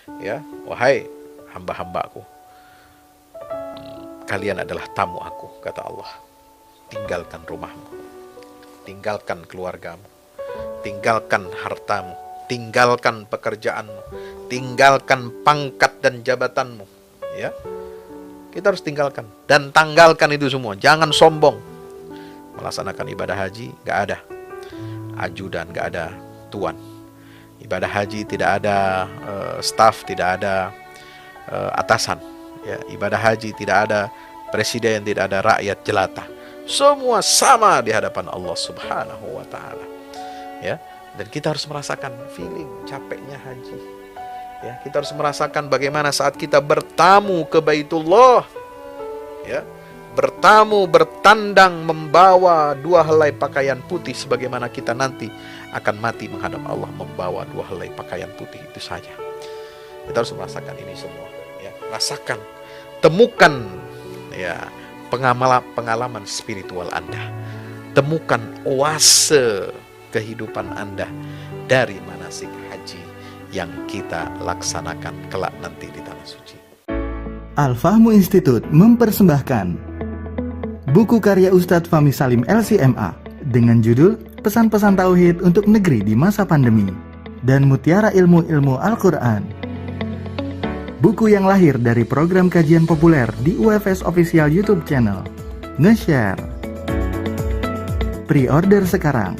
Ya, wahai hamba-hambaku, kalian adalah tamu aku, kata Allah. Tinggalkan rumahmu, tinggalkan keluargamu, tinggalkan hartamu, tinggalkan pekerjaanmu, tinggalkan pangkat dan jabatanmu. Ya, kita harus tinggalkan dan tanggalkan itu semua. Jangan sombong. Melaksanakan ibadah haji gak ada ajudan, gak ada tuan. Ibadah haji tidak ada staff, tidak ada atasan. Ya, ibadah haji tidak ada presiden, tidak ada rakyat jelata. Semua sama di hadapan Allah Subhanahu wa taala. Ya, dan kita harus merasakan feeling capeknya haji. Ya, kita harus merasakan bagaimana saat kita bertamu ke Baitullah, ya, bertamu, bertandang, membawa dua helai pakaian putih, sebagaimana kita nanti akan mati menghadap Allah membawa dua helai pakaian putih itu saja. Kita harus merasakan ini semua. Ya, rasakan, temukan, ya, pengalaman spiritual Anda, temukan oase kehidupan Anda dari manasik haji yang kita laksanakan kelak nanti di Tanah Suci. Al-Fahmu Institute mempersembahkan buku karya Ustadz Fahmi Salim LCMA dengan judul Pesan-pesan Tauhid untuk Negeri di Masa Pandemi dan Mutiara Ilmu-Ilmu Al-Quran. Buku yang lahir dari program kajian populer di UFS Official YouTube Channel. Nge-share. Pre-order sekarang.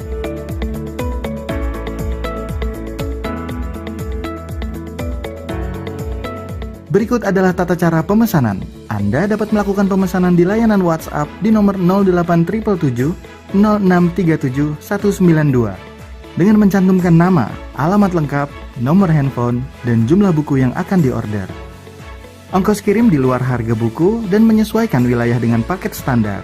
Berikut adalah tata cara pemesanan. Anda dapat melakukan pemesanan di layanan WhatsApp di nomor 08777 0637 192 dengan mencantumkan nama, alamat lengkap, nomor handphone, dan jumlah buku yang akan diorder. Ongkos kirim di luar harga buku dan menyesuaikan wilayah dengan paket standar.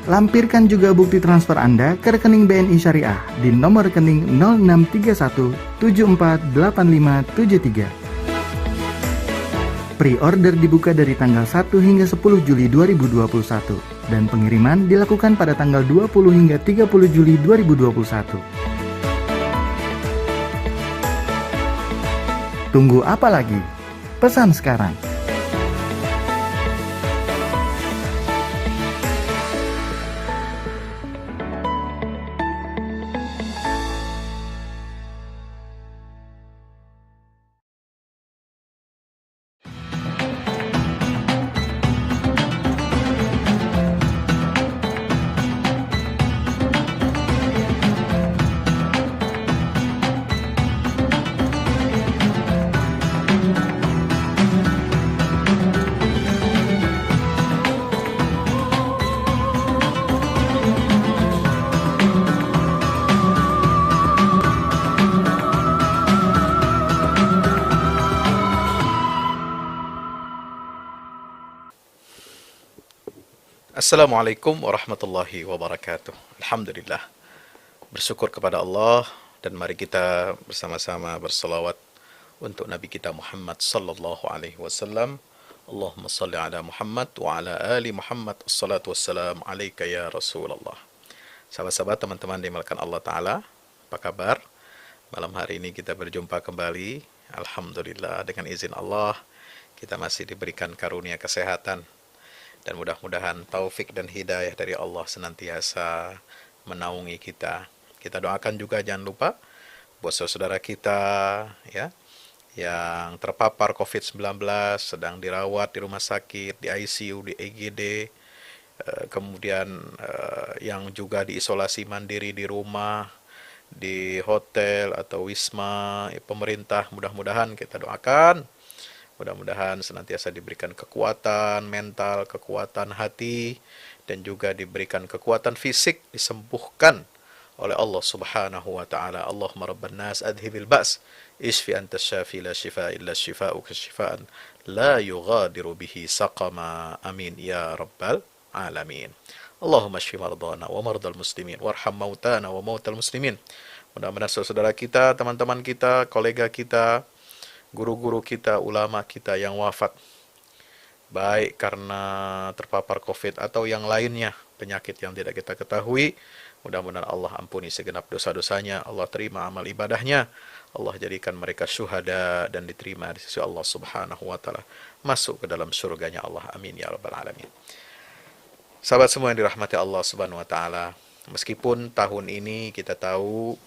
Lampirkan juga bukti transfer Anda ke rekening BNI Syariah di nomor rekening 0631 748573. Pre-order dibuka dari tanggal 1 hingga 10 Juli 2021 dan pengiriman dilakukan pada tanggal 20 hingga 30 Juli 2021. Tunggu apa lagi? Pesan sekarang. Assalamualaikum warahmatullahi wabarakatuh. Alhamdulillah, bersyukur kepada Allah, dan mari kita bersama-sama berselawat untuk Nabi kita Muhammad sallallahu alaihi wasallam. Allahumma salli ala Muhammad wa ala ali Muhammad. Assalatu wassalam alaika ya Rasulullah. Sahabat-sahabat, teman-teman dimuliakan Allah Ta'ala, apa kabar? Malam hari ini kita berjumpa kembali. Alhamdulillah, dengan izin Allah kita masih diberikan karunia kesehatan, dan mudah-mudahan taufik dan hidayah dari Allah senantiasa menaungi kita. Kita doakan juga, jangan lupa buat saudara kita ya yang terpapar COVID-19, sedang dirawat di rumah sakit, di ICU, di IGD, kemudian yang juga diisolasi mandiri di rumah, di hotel atau wisma pemerintah. Mudah-mudahan kita doakan, mudah-mudahan senantiasa diberikan kekuatan mental, kekuatan hati, dan juga diberikan kekuatan fisik, disembuhkan oleh Allah Subhanahu wa taala. Allahumma rabban nas adhibil ba's isfi anta syafi la shifaa illa shifauka shifaan la yughadiru bihi saqama. Amin ya rabbal alamin. Allahumma shfi mardana wa mardal muslimin warham mautana wa mautal muslimin. Mudah-mudahan saudara kita, teman-teman kita, kolega kita, guru-guru kita, ulama kita yang wafat, baik karena terpapar COVID atau yang lainnya, penyakit yang tidak kita ketahui, mudah-mudahan Allah ampuni segenap dosa-dosanya, Allah terima amal ibadahnya, Allah jadikan mereka syuhada dan diterima di sisi Allah Subhanahu wa taala, masuk ke dalam surganya Allah. Amin ya rabbal alamin. Sahabat semua yang dirahmati Allah Subhanahu wa taala, meskipun tahun ini kita tahu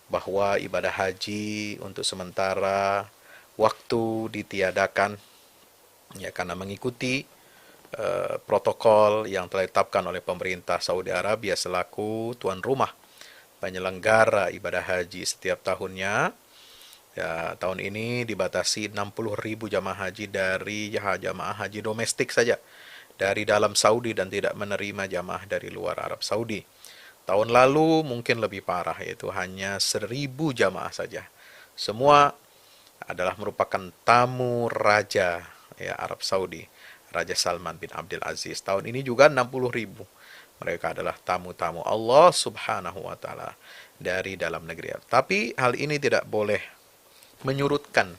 bahwa ibadah haji untuk sementara waktu ditiadakan, ya, karena mengikuti protokol yang telah ditetapkan oleh pemerintah Saudi Arabia selaku tuan rumah penyelenggara ibadah haji setiap tahunnya. Ya, tahun ini dibatasi 60.000 jamaah haji dari jamaah haji domestik saja dari dalam Saudi dan tidak menerima jamaah dari luar Arab Saudi. Tahun lalu mungkin lebih parah, yaitu hanya 1.000 jamaah saja. Semua adalah merupakan tamu raja, ya, Arab Saudi, Raja Salman bin Abdul Aziz. Tahun ini juga 60.000. Mereka adalah tamu-tamu Allah Subhanahu wa taala dari dalam negeri. Tapi hal ini tidak boleh menyurutkan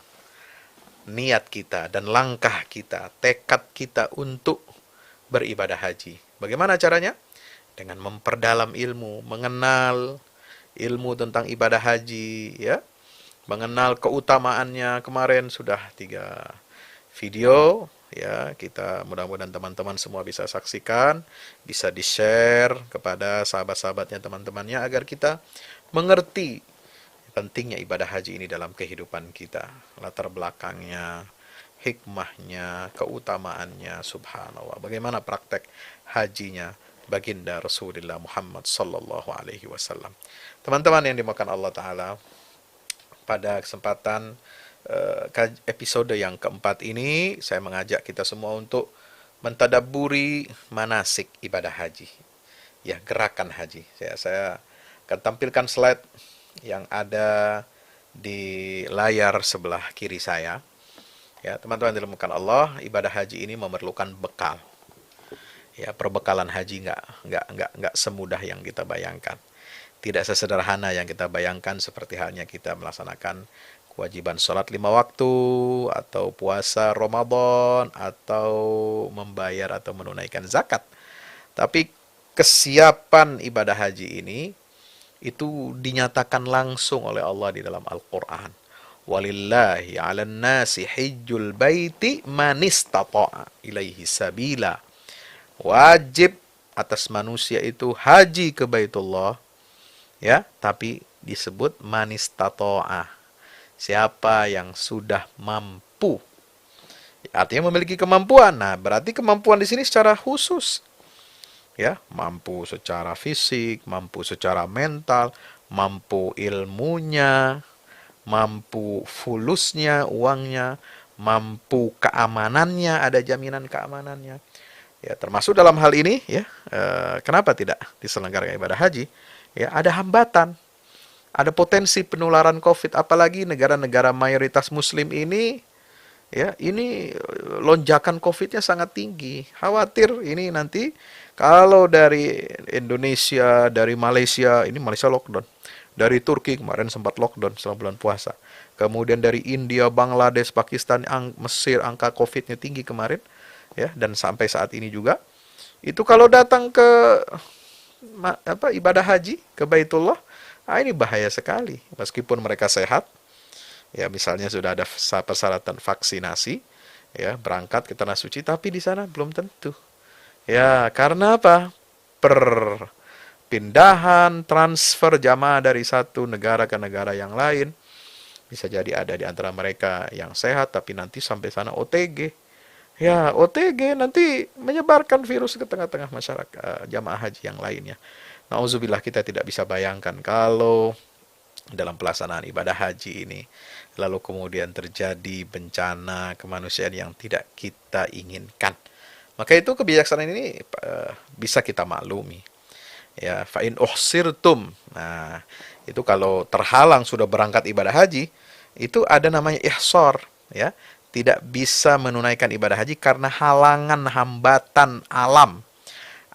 niat kita dan langkah kita, tekad kita untuk beribadah haji. Bagaimana caranya? Dengan memperdalam ilmu, mengenal ilmu tentang ibadah haji, ya, mengenal keutamaannya. Kemarin sudah 3 video, ya, kita mudah-mudahan teman-teman semua bisa saksikan, bisa di-share kepada sahabat-sahabatnya, teman-temannya, agar kita mengerti pentingnya ibadah haji ini dalam kehidupan kita, latar belakangnya, hikmahnya, keutamaannya, subhanallah. Bagaimana praktek hajinya baginda Rasulullah Muhammad sallallahu alaihi wasallam. Teman-teman yang dimakan Allah taala, pada kesempatan episode yang keempat ini saya mengajak kita semua untuk mentadabburi manasik ibadah haji. Ya, gerakan haji. Saya akan tampilkan slide yang ada di layar sebelah kiri saya. Ya, teman-teman dimuliakan Allah, ibadah haji ini memerlukan bekal. Ya, perbekalan haji nggak semudah yang kita bayangkan. Tidak sesederhana yang kita bayangkan, seperti halnya kita melaksanakan kewajiban sholat 5 waktu, atau puasa Ramadan, atau membayar atau menunaikan zakat. Tapi kesiapan ibadah haji ini itu dinyatakan langsung oleh Allah di dalam Al-Quran. Walillahi 'alan nasi hijjul baiti man istata'a ilaihi sabila. Wajib atas manusia itu haji ke Baitullah, ya, tapi disebut man istata'a. Siapa yang sudah mampu. Artinya memiliki kemampuan. Nah, berarti kemampuan di sini secara khusus. Ya, mampu secara fisik, mampu secara mental, mampu ilmunya, mampu fulusnya, uangnya, mampu keamanannya, ada jaminan keamanannya. Ya, termasuk dalam hal ini, ya, kenapa tidak diselenggarakan ibadah haji? Ya, ada hambatan, ada potensi penularan COVID, apalagi negara-negara mayoritas Muslim ini. Ya, ini lonjakan COVID-nya sangat tinggi. Khawatir ini nanti kalau dari Indonesia, dari Malaysia, ini Malaysia lockdown. Dari Turki kemarin sempat lockdown selama bulan puasa. Kemudian dari India, Bangladesh, Pakistan, Mesir, angka COVID-nya tinggi kemarin. Ya, dan sampai saat ini juga. Itu kalau datang ke ibadah haji, ke Baitullah, ini bahaya sekali. Meskipun mereka sehat, ya, misalnya sudah ada persyaratan vaksinasi, ya, berangkat ke tanah suci, tapi di sana belum tentu. Ya, karena apa? Perpindahan, transfer jamaah dari satu negara ke negara yang lain. Bisa jadi ada di antara mereka yang sehat, tapi nanti sampai sana OTG. Ya, OTG nanti menyebarkan virus ke tengah-tengah masyarakat, jamaah haji yang lainnya. Nauzubillah, kita tidak bisa bayangkan kalau dalam pelaksanaan ibadah haji ini lalu kemudian terjadi bencana kemanusiaan yang tidak kita inginkan. Maka itu kebijaksanaan ini bisa kita maklumi. Ya, fa in uhsirtum. Nah, itu kalau terhalang sudah berangkat ibadah haji, itu ada namanya ihsar, ya. Tidak bisa menunaikan ibadah haji karena halangan, hambatan alam.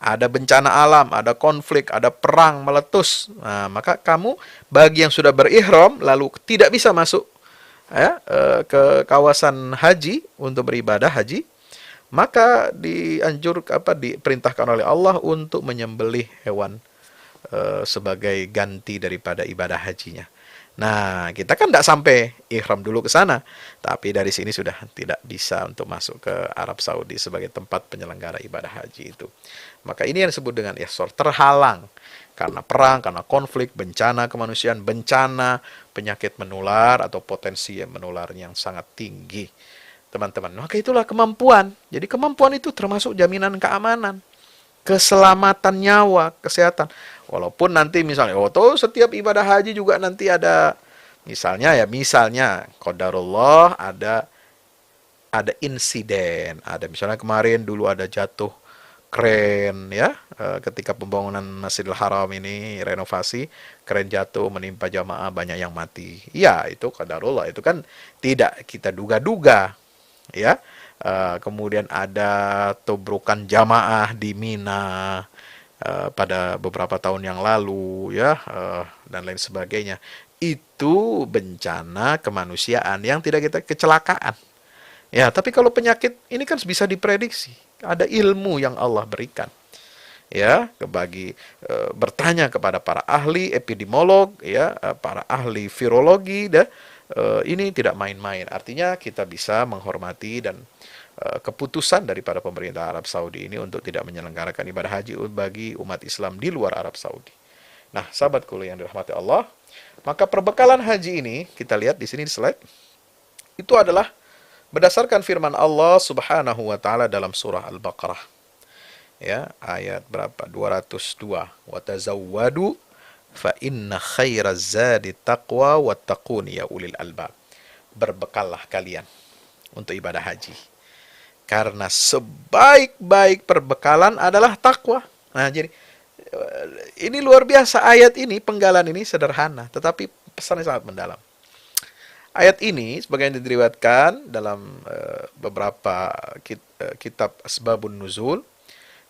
Ada bencana alam, ada konflik, ada perang meletus. Nah, maka kamu bagi yang sudah berihram lalu tidak bisa masuk, ya, ke kawasan haji untuk beribadah haji, maka diperintahkan oleh Allah untuk menyembelih hewan sebagai ganti daripada ibadah hajinya. Nah, kita kan tidak sampai ihram dulu ke sana, tapi dari sini sudah tidak bisa untuk masuk ke Arab Saudi sebagai tempat penyelenggara ibadah haji itu. Maka ini yang disebut dengan ihsar, terhalang karena perang, karena konflik, bencana kemanusiaan, bencana penyakit menular atau potensi yang menular yang sangat tinggi. Teman-teman, maka itulah kemampuan. Jadi kemampuan itu termasuk jaminan keamanan, keselamatan nyawa, kesehatan. Walaupun nanti misalnya, setiap ibadah haji juga nanti ada, misalnya qadarullah ada insiden, ada misalnya kemarin dulu ada jatuh kren ya, ketika pembangunan Masjidil Haram ini renovasi, kren jatuh menimpa jamaah, banyak yang mati. Ya, itu qadarullah, itu kan tidak kita duga-duga ya. Kemudian ada tubrukan jamaah di Mina pada beberapa tahun yang lalu ya, dan lain sebagainya. Itu bencana kemanusiaan yang tidak kita kecelakaan. Ya, tapi kalau penyakit ini kan bisa diprediksi. Ada ilmu yang Allah berikan. Ya, bertanya kepada para ahli epidemiolog ya, para ahli virologi ini tidak main-main. Artinya kita bisa menghormati dan keputusan daripada pemerintah Arab Saudi ini untuk tidak menyelenggarakan ibadah haji bagi umat Islam di luar Arab Saudi. Nah, sahabatku yang dirahmati Allah, maka perbekalan haji ini kita lihat di sini di slide itu adalah berdasarkan firman Allah Subhanahu wa taala dalam surah Al-Baqarah. Ya, ayat berapa? 202. Wa tazawwadu fa inna khairaz zadi taqwa wattaqun ya ulil albab. Berbekallah kalian untuk ibadah haji. Karena sebaik-baik perbekalan adalah takwa. Nah, jadi ini luar biasa ayat ini, penggalan ini sederhana, tetapi pesannya sangat mendalam. Ayat ini sebagaimana diriwayatkan dalam beberapa kitab Asbabun Nuzul,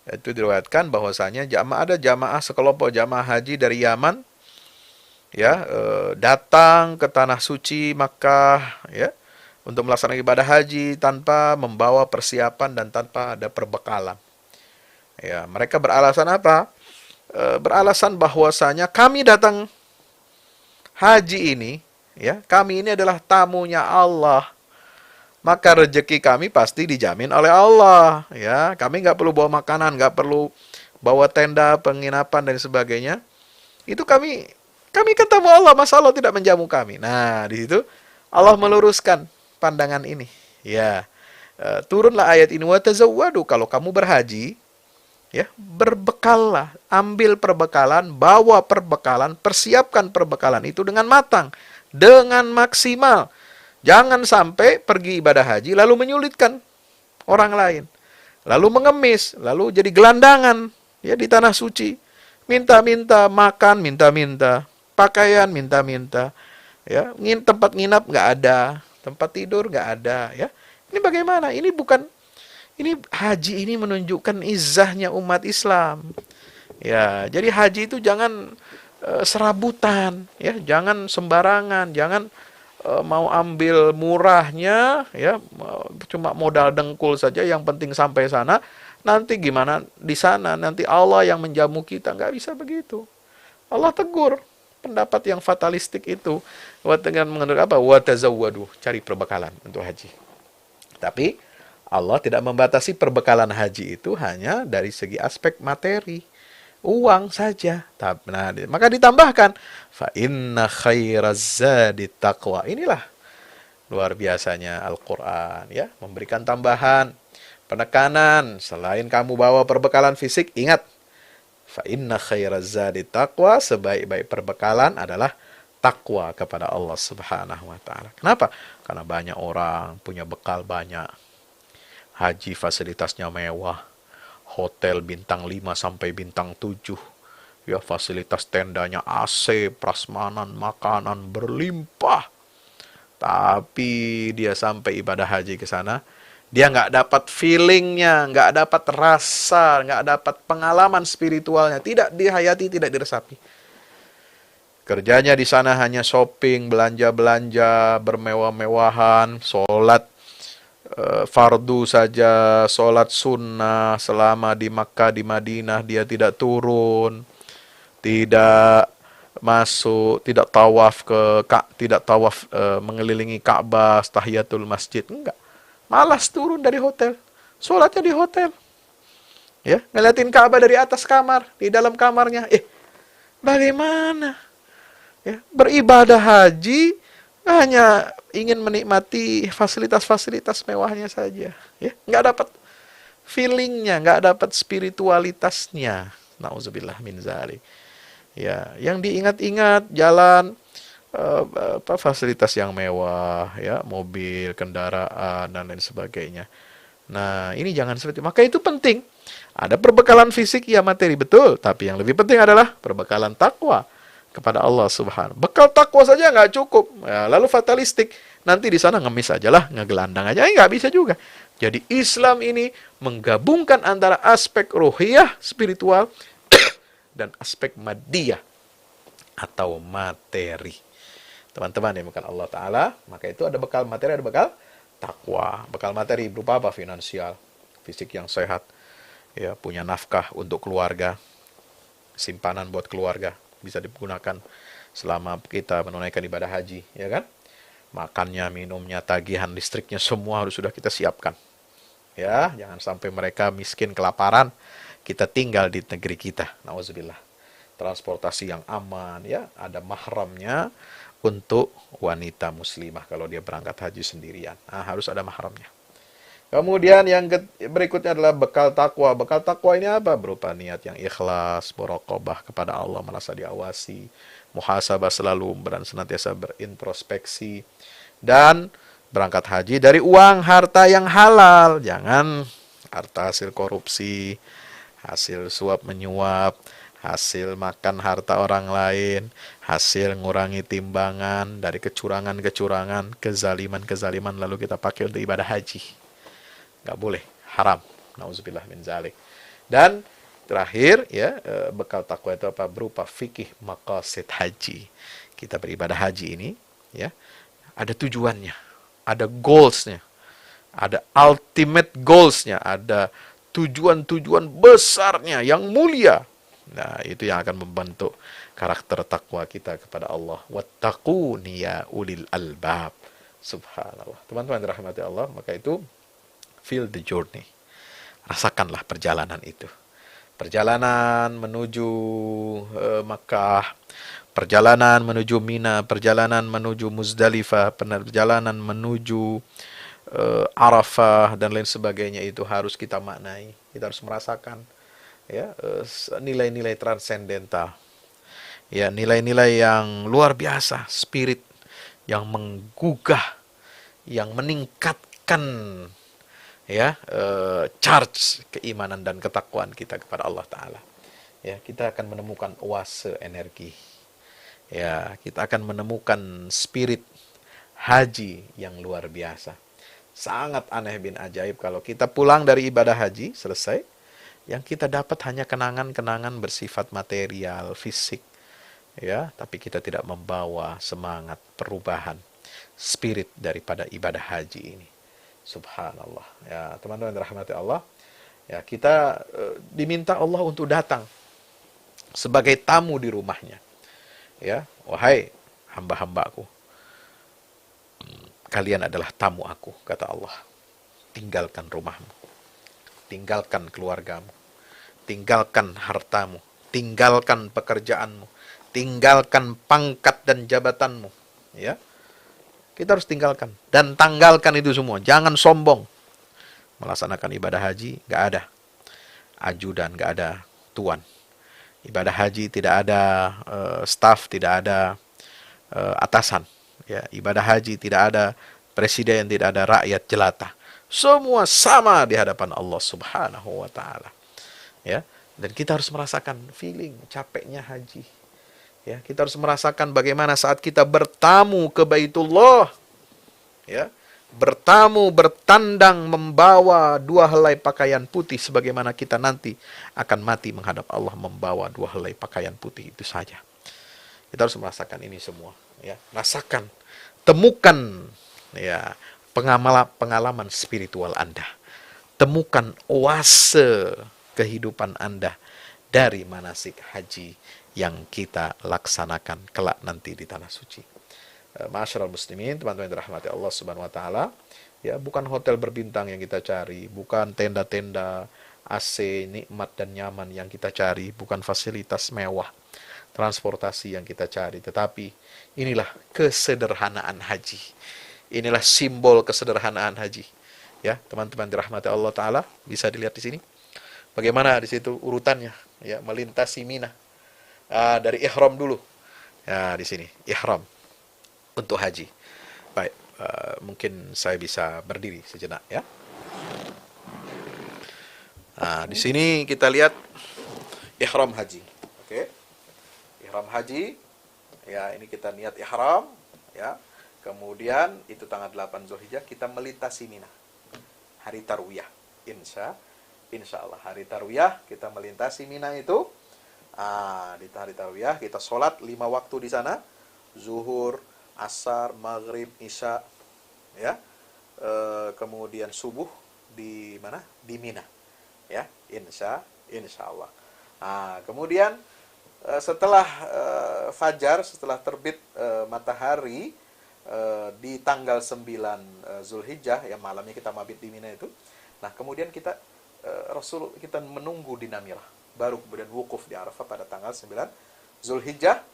itu diriwayatkan bahwasanya ada jamaah sekelompok jamaah haji dari Yaman ya, datang ke tanah suci Makkah ya, untuk melaksanakan ibadah haji tanpa membawa persiapan dan tanpa ada perbekalan. Ya, mereka beralasan apa? Beralasan bahwasanya kami datang haji ini, ya, kami ini adalah tamunya Allah. Maka rezeki kami pasti dijamin oleh Allah. Ya, kami nggak perlu bawa makanan, nggak perlu bawa tenda, penginapan dan sebagainya. Itu kami kan tamu Allah, masa Allah tidak menjamu kami. Nah, di situ Allah meluruskan pandangan ini. Ya, turunlah ayat ini, wa tazawwadu, kalau kamu berhaji, ya, berbekallah, ambil perbekalan, bawa perbekalan, persiapkan perbekalan itu dengan matang, dengan maksimal. Jangan sampai pergi ibadah haji lalu menyulitkan orang lain, lalu mengemis, lalu jadi gelandangan ya di tanah suci, minta-minta makan, minta-minta pakaian, minta-minta ya, tempat nginap nggak ada, tempat tidur nggak ada ya. Ini bagaimana? Ini haji ini menunjukkan izahnya umat Islam. Ya, jadi haji itu jangan serabutan, ya, jangan sembarangan, jangan mau ambil murahnya, ya, cuma modal dengkul saja. Yang penting sampai sana. Nanti gimana di sana? Nanti Allah yang menjamu kita, nggak bisa begitu. Allah tegur pendapat yang fatalistik itu. Dengan mengenai apa? Wa tazawwadu, cari perbekalan untuk haji. Tapi Allah tidak membatasi perbekalan haji itu hanya dari segi aspek materi, uang saja. Nah, maka ditambahkan fa inna khairaz zadi taqwa. Inilah luar biasanya Al-Qur'an ya, memberikan tambahan penekanan. Selain kamu bawa perbekalan fisik, ingat fa inna khairaz zadi taqwa, sebaik-baik perbekalan adalah takwa kepada Allah Subhanahu wa taala. Kenapa? Karena banyak orang punya bekal banyak. Haji fasilitasnya mewah, hotel bintang 5 sampai bintang 7. Ya, fasilitas tendanya AC, prasmanan, makanan berlimpah. Tapi dia sampai ibadah haji ke sana, dia nggak dapat feelingnya, nggak dapat rasa, nggak dapat pengalaman spiritualnya, tidak dihayati, tidak diresapi. Kerjanya di sana hanya shopping, belanja-belanja, bermewah-mewahan, sholat fardu saja, sholat sunnah selama di Makkah, di Madinah dia tidak turun, tidak masuk, tidak tawaf tidak tawaf mengelilingi Ka'bah, tahiyatul masjid, enggak. Malas turun dari hotel, sholatnya di hotel. Ya, ngeliatin Ka'bah dari atas kamar, di dalam kamarnya. Bagaimana? Ya, beribadah haji hanya ingin menikmati fasilitas-fasilitas mewahnya saja. Ya, nggak dapat feelingnya, nggak dapat spiritualitasnya. Nauzubillah min zalik. Ya, yang diingat-ingat jalan fasilitas yang mewah, ya, mobil, kendaraan dan lain sebagainya. Nah, ini jangan seperti itu. Maka itu penting. Ada perbekalan fisik, ya materi, betul. Tapi yang lebih penting adalah perbekalan takwa kepada Allah Subhanahu. Bekal takwa saja nggak cukup. Ya, lalu fatalistik. Nanti di sana ngemis aja lah, ngegelandang aja. Nggak bisa juga. Jadi Islam ini menggabungkan antara aspek ruhiyah, spiritual, dan aspek madiyah atau materi. Teman-teman yang bukan Allah Ta'ala, maka itu ada bekal materi, ada bekal takwa. Bekal materi berupa apa? Finansial, fisik yang sehat, ya, punya nafkah untuk keluarga, simpanan buat keluarga, bisa digunakan selama kita menunaikan ibadah haji, ya kan? Makannya, minumnya, tagihan listriknya, semua harus sudah kita siapkan. Ya, jangan sampai mereka miskin kelaparan, kita tinggal di negeri kita. Nauzubillah. Transportasi yang aman, ya, ada mahramnya untuk wanita muslimah kalau dia berangkat haji sendirian. Nah, harus ada mahramnya. Kemudian yang berikutnya adalah bekal takwa. Bekal takwa ini apa? Berupa niat yang ikhlas, muraqabah kepada Allah, merasa diawasi, muhasabah selalu dan senantiasa berintrospeksi, dan berangkat haji dari uang harta yang halal. Jangan harta hasil korupsi, hasil suap menyuap, hasil makan harta orang lain, hasil ngurangi timbangan dari kecurangan-kecurangan, kezaliman-kezaliman, lalu kita pakai untuk ibadah haji. Nggak boleh, haram. Nauzubillah min zalik. Dan terakhir, ya, bekal takwa itu apa? Berupa fikih maqasid haji. Kita beribadah haji ini, ya, ada tujuannya, ada goalsnya, ada ultimate goalsnya, ada tujuan-tujuan besarnya yang mulia. Nah, itu yang akan membentuk karakter takwa kita kepada Allah. Wattaquni ya ulil albab. Subhanallah. Teman-teman dirahmati Allah, maka itu feel the journey. Rasakanlah perjalanan itu. Perjalanan menuju Makkah, perjalanan menuju Mina, perjalanan menuju Muzdalifah, perjalanan menuju Arafah dan lain sebagainya, itu harus kita maknai. Kita harus merasakan, ya, nilai-nilai transendental, ya, nilai-nilai yang luar biasa, spirit yang menggugah, yang meningkatkan, ya, charge keimanan dan ketakwaan kita kepada Allah Ta'ala. Ya, kita akan menemukan oase energi. Ya, kita akan menemukan spirit haji yang luar biasa. Sangat aneh bin ajaib kalau kita pulang dari ibadah haji selesai, yang kita dapat hanya kenangan-kenangan bersifat material, fisik, ya, tapi kita tidak membawa semangat perubahan spirit daripada ibadah haji ini. Subhanallah. Ya, teman-teman dirahmati Allah, ya, kita diminta Allah untuk datang sebagai tamu di rumahnya. Ya, wahai hamba-hambaku, kalian adalah tamu aku, kata Allah. Tinggalkan rumahmu, tinggalkan keluargamu, tinggalkan hartamu, tinggalkan pekerjaanmu, tinggalkan pangkat dan jabatanmu. Ya, kita harus tinggalkan dan tanggalkan itu semua. Jangan sombong. Melaksanakan ibadah haji nggak ada ajudan, nggak ada tuan. Ibadah haji tidak ada staff, tidak ada atasan. Ya, ibadah haji tidak ada presiden, tidak ada rakyat jelata. Semua sama di hadapan Allah Subhanahu wa Ta'ala. Ya, dan kita harus merasakan feeling capeknya haji. Ya, kita harus merasakan bagaimana saat kita bertamu ke Baitullah, ya, bertamu, bertandang, membawa 2 helai pakaian putih, sebagaimana kita nanti akan mati menghadap Allah membawa 2 helai pakaian putih itu saja. Kita harus merasakan ini semua, ya. Rasakan, temukan, ya, pengalaman spiritual Anda. Temukan oase kehidupan Anda dari manasik haji yang kita laksanakan kelak nanti di tanah suci. Ma'asyiral muslimin, teman-teman yang dirahmati Allah Subhanahu wa taala, ya, bukan hotel berbintang yang kita cari, bukan tenda-tenda AC nikmat dan nyaman yang kita cari, bukan fasilitas mewah transportasi yang kita cari, tetapi inilah kesederhanaan haji. Inilah simbol kesederhanaan haji. Ya, teman-teman dirahmati Allah taala, bisa dilihat di sini. Bagaimana di situ urutannya, ya, melintasi Mina. Dari ihram dulu. Ya, di sini ihram untuk haji. Baik, mungkin saya bisa berdiri sejenak, ya. Di sini kita lihat ihram haji. Oke. Ihram haji. Ya, ini kita niat ihram, ya. Kemudian itu tanggal 8 Zulhijjah kita melintasi Mina. Hari Tarwiyah. Insya Allah hari Tarwiyah kita melintasi Mina itu. Di hari Tarwiyah kita sholat 5 waktu di sana. Zuhur, Asar, Maghrib, Isya, ya. Kemudian subuh di mana? Di Mina. Ya, insya Allah. Kemudian setelah fajar, setelah terbit matahari di tanggal 9 Zulhijjah, ya, malamnya kita mabit di Mina itu. Nah, kemudian kita kita menunggu di Namirah, baru kemudian wukuf di Arafah pada tanggal 9 Zulhijjah,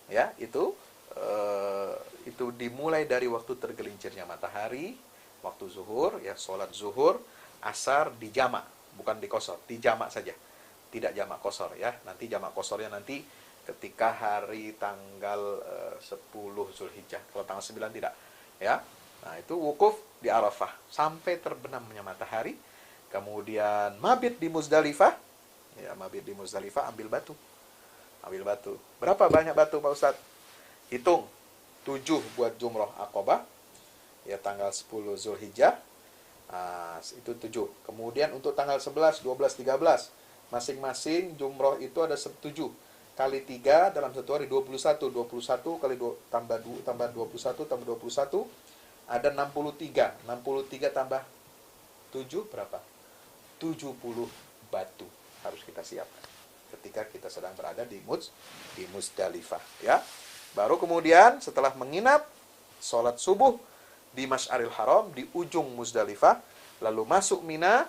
ya. Itu dimulai dari waktu tergelincirnya matahari, waktu zuhur, ya, sholat zuhur, asar di jamak, bukan di qasar, di jamak saja, tidak jamak qasar, ya. Nanti jamak qasarnya nanti ketika hari tanggal 10 Zulhijjah. Kalau tanggal 9 tidak, ya. Nah, itu wukuf di Arafah sampai terbenamnya matahari. Kemudian mabit di Muzdalifah. Ya, mabit di Muzdalifah, ambil batu. Ambil batu. Berapa banyak batu, Pak Ustadz? Hitung. 7 buat jumroh Aqabah. Ya, tanggal 10 Zulhijjah. Itu 7. Kemudian untuk tanggal 11, 12, 13. Masing-masing jumroh itu ada 7 kali 3 dalam satu hari 21 kali 2 tambah 21 tambah 21 ada 63 tambah 7 berapa? 70 batu harus kita siapkan ketika kita sedang berada di Muzdalifah, ya. Baru kemudian setelah menginap, sholat subuh di Masy'aril Haram di ujung Muzdalifah, lalu masuk Mina.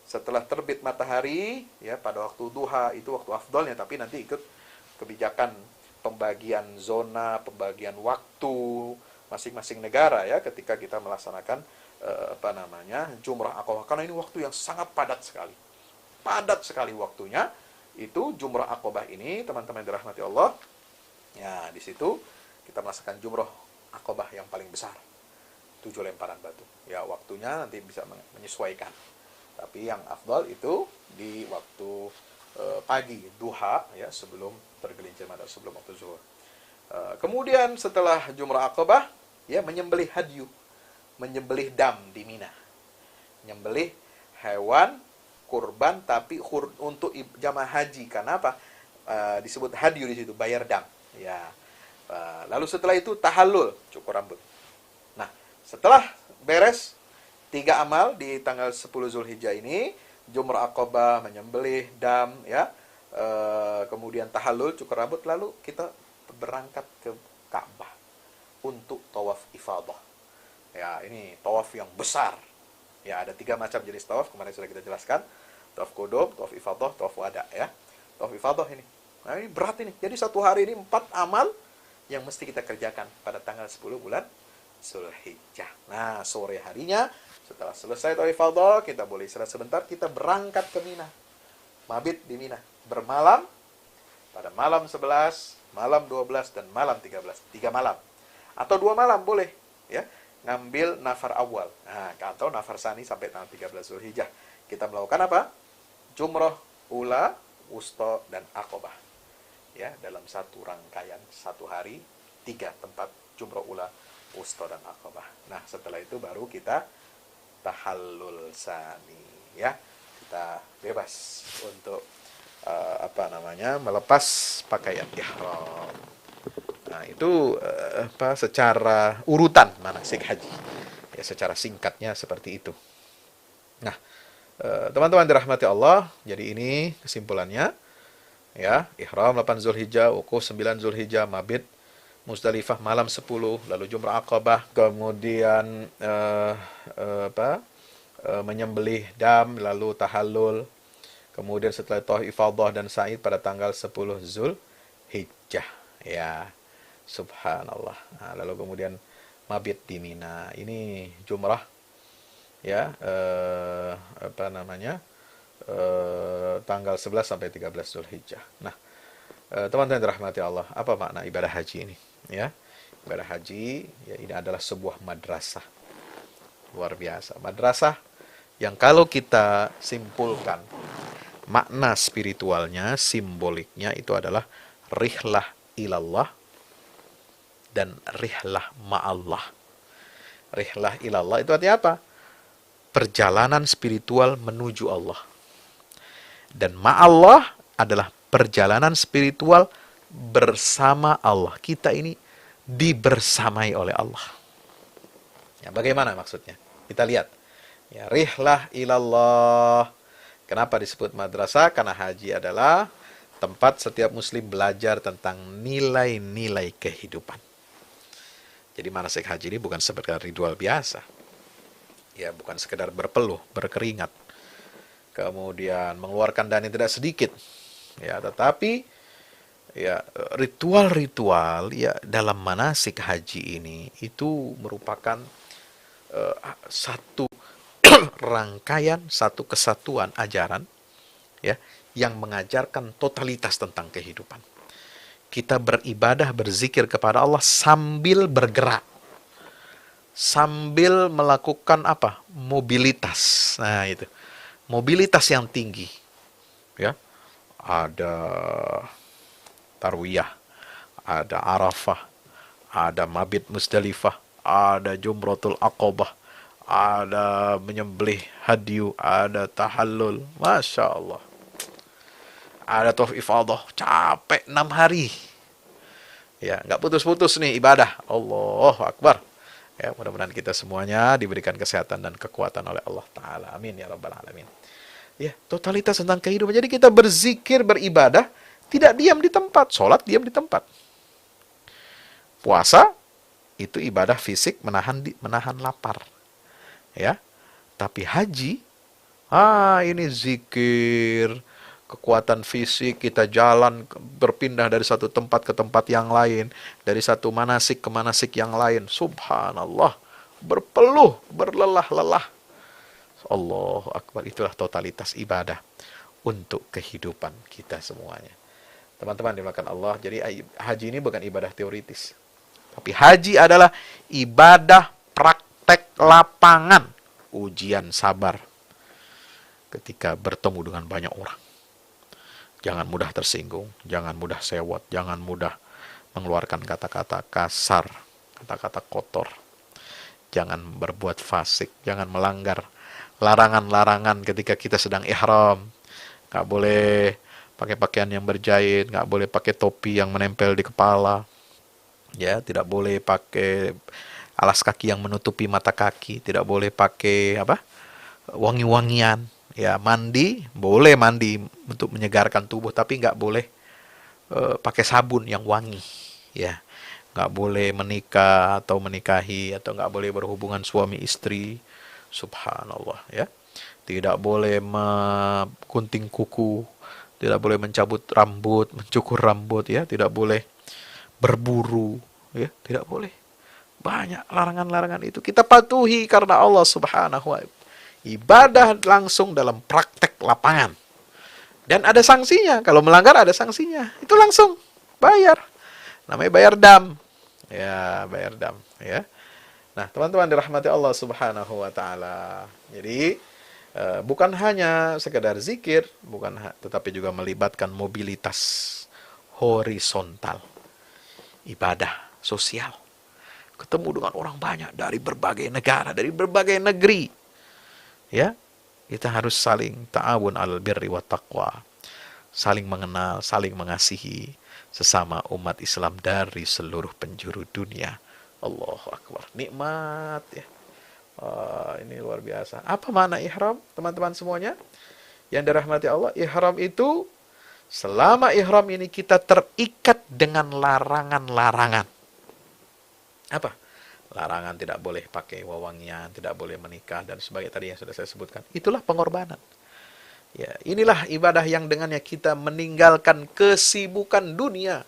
Setelah terbit matahari, ya, pada waktu duha itu waktu afdolnya, tapi nanti ikut kebijakan pembagian zona, pembagian waktu masing-masing negara, ya, ketika kita melaksanakan jumrah Aqabah, karena ini waktu yang sangat padat sekali waktunya. Itu jumrah Aqabah ini, teman-teman dirahmati Allah, ya, di situ kita melaksanakan jumrah Aqabah yang paling besar, 7 lemparan batu, ya. Waktunya nanti bisa menyesuaikan, tapi yang afdal itu di waktu pagi, duha, ya, sebelum tergelincir matahari, sebelum waktu zuhur. Kemudian setelah jumrah Aqabah, ya, menyembelih hadyu, menyembelih dam di Mina. Menyembelih hewan kurban, tapi untuk jamaah haji. Karena apa? Disebut hadyu di situ, bayar dam, ya. Lalu setelah itu tahallul, cukur rambut. Nah, setelah beres 3 amal di tanggal 10 Zulhijjah ini, jumrah Aqabah, menyembelih dam, ya, kemudian tahallul, cukur rambut, lalu kita berangkat ke Ka'bah untuk tawaf ifadah. Ya, ini tawaf yang besar. Ya, ada 3 macam jenis tawaf, kemarin sudah kita jelaskan. Tawaf qudum, tawaf ifadah, tawaf wada, ya. Tawaf ifadah ini. Nah, ini berat ini. Jadi satu hari ini 4 amal yang mesti kita kerjakan pada tanggal 10 bulan Zulhijjah. Nah, sore harinya setelah selesai tawaf ifadah, kita boleh istirahat sebentar, kita berangkat ke Mina. Mabit di Mina. Bermalam pada malam 11, malam 12, dan malam 13. 3 malam. Atau 2 malam boleh, ya. Ngambil nafar awal. Nah, atau nafar sani sampai tanggal 13 Zulhijjah. Kita melakukan apa? Jumrah, ula, wusta, dan Aqabah. Ya, dalam satu rangkaian, satu hari, 3 tempat jumrah, ula, wusta, dan Aqabah. Nah, setelah itu baru kita tahallul sani, ya. Kita bebas untuk melepas pakaian ihram. Nah, itu secara urutan manasik haji. Ya, secara singkatnya seperti itu. Nah, teman-teman dirahmati Allah, jadi ini kesimpulannya. Ya, ihram 8 Zulhijjah, wukuf 9 Zulhijjah, mabit Muzdalifah malam 10, lalu Jumrah Aqabah, kemudian menyembelih dam, lalu tahallul, kemudian setelah itu ifadah dan sa'id pada tanggal 10 Zulhijjah. Ya, subhanallah. Nah, lalu kemudian mabit di Mina. Ini jumrah, ya, tanggal 11 sampai 13 Zulhijjah. Nah, teman-teman dirahmati Allah, apa makna ibadah haji ini? Ya, ibadah haji, ya, ini adalah sebuah madrasah. Luar biasa. Madrasah yang kalau kita simpulkan makna spiritualnya, simboliknya itu adalah rihlah ilallah dan rihlah ma'allah. Rihlah ilallah itu artinya apa? Perjalanan spiritual menuju Allah. Dan ma'allah adalah perjalanan spiritual bersama Allah. Kita ini dibersamai oleh Allah. Ya, bagaimana maksudnya? Kita lihat. Ya, rihlah ilallah. Kenapa disebut madrasah? Karena haji adalah tempat setiap muslim belajar tentang nilai-nilai kehidupan. Jadi manasik haji ini bukan sekedar ritual biasa. Ya, bukan sekedar berpeluh, berkeringat, kemudian mengeluarkan dana tidak sedikit. Ya, tetapi ya ritual-ritual ya dalam manasik haji ini itu merupakan satu rangkaian, satu kesatuan ajaran ya yang mengajarkan totalitas tentang kehidupan. Kita beribadah, berzikir kepada Allah sambil bergerak, sambil melakukan apa? Mobilitas. Nah, itu. Mobilitas yang tinggi. Ya. Ada tarwiyah, ada Arafah, ada mabit Muzdalifah, ada Jumratul Aqabah, ada menyembelih hadyu, ada tahallul. Masya Allah. Ada tawaf ifadah, capek 6 hari. Ya, nggak putus-putus nih ibadah. Allahu Akbar. Ya, mudah-mudahan kita semuanya diberikan kesehatan dan kekuatan oleh Allah Ta'ala. Amin ya Rabbal Alamin. Ya, totalitas tentang kehidupan. Jadi kita berzikir, beribadah, tidak diam di tempat. Sholat diam di tempat. Puasa, itu ibadah fisik, menahan lapar. Ya, tapi haji, ini zikir, kekuatan fisik, kita jalan, berpindah dari satu tempat ke tempat yang lain, dari satu manasik ke manasik yang lain. Subhanallah, berpeluh, berlelah-lelah. Allahu Akbar, itulah totalitas ibadah untuk kehidupan kita semuanya. Teman-teman dimakan Allah, jadi haji ini bukan ibadah teoritis. Tapi haji adalah ibadah praktek lapangan, ujian sabar ketika bertemu dengan banyak orang. Jangan mudah tersinggung, jangan mudah sewot, jangan mudah mengeluarkan kata-kata kasar, kata-kata kotor. Jangan berbuat fasik, jangan melanggar larangan-larangan ketika kita sedang ihram. Nggak boleh pakai pakaian yang berjahit, nggak boleh pakai topi yang menempel di kepala. Ya, tidak boleh pakai alas kaki yang menutupi mata kaki, tidak boleh pakai wangi-wangian. Ya, mandi, boleh mandi untuk menyegarkan tubuh, tapi nggak boleh pakai sabun yang wangi. Ya, nggak boleh menikah atau menikahi, atau nggak boleh berhubungan suami istri. Subhanallah, ya. Tidak boleh menggunting kuku, tidak boleh mencabut rambut, mencukur rambut, ya. Tidak boleh berburu, ya. Tidak boleh. Banyak larangan-larangan itu kita patuhi karena Allah Subhanahu wa ta'ala. Ibadah langsung dalam praktek lapangan. Dan ada sanksinya. Kalau melanggar ada sanksinya. Itu langsung bayar. Namanya bayar dam. Ya, bayar dam. Ya. Nah, teman-teman dirahmati Allah Subhanahu wa ta'ala. Jadi, bukan hanya sekedar zikir, tetapi juga melibatkan mobilitas horizontal. Ibadah sosial. Ketemu dengan orang banyak dari berbagai negara, dari berbagai negeri. Ya, kita harus saling ta'awun 'alal birri wat taqwa. Saling mengenal, saling mengasihi sesama umat Islam dari seluruh penjuru dunia. Allahu Akbar. Nikmat ya. Ini luar biasa. Apa makna ihram, teman-teman semuanya? Yang dirahmati Allah, ihram itu Selama ihram ini kita terikat dengan larangan-larangan. Apa? Larangan tidak boleh pakai wewangian, tidak boleh menikah, dan sebagainya tadi yang sudah saya sebutkan. Itulah pengorbanan. Ya, inilah ibadah yang dengannya kita meninggalkan kesibukan dunia.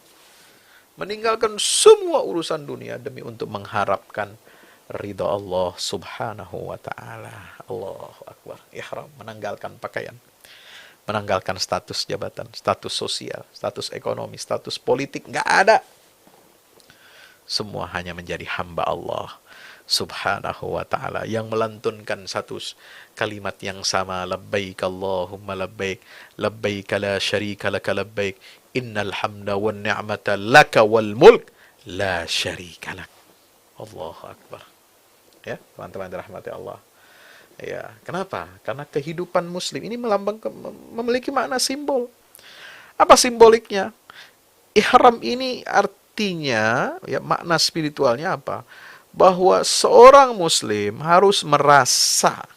Meninggalkan semua urusan dunia demi untuk mengharapkan ridha Allah subhanahu wa ta'ala. Allahu Akbar. Ihram, menanggalkan pakaian. Menanggalkan status jabatan, status sosial, status ekonomi, status politik, nggak ada. Semua hanya menjadi hamba Allah subhanahu wa ta'ala yang melantunkan satu kalimat yang sama, labbaik Allahumma labbaik, labbaik la syarika laka labbaik, innal hamda wan ni'mata laka wal mulk la syarika lak. Allahu Akbar. Ya, teman-teman dirahmati Allah. Ya, kenapa? Karena kehidupan muslim ini memiliki makna simbol. Apa simboliknya? Ihram ini artinya, ya, makna spiritualnya apa? Bahwa seorang muslim harus merasa,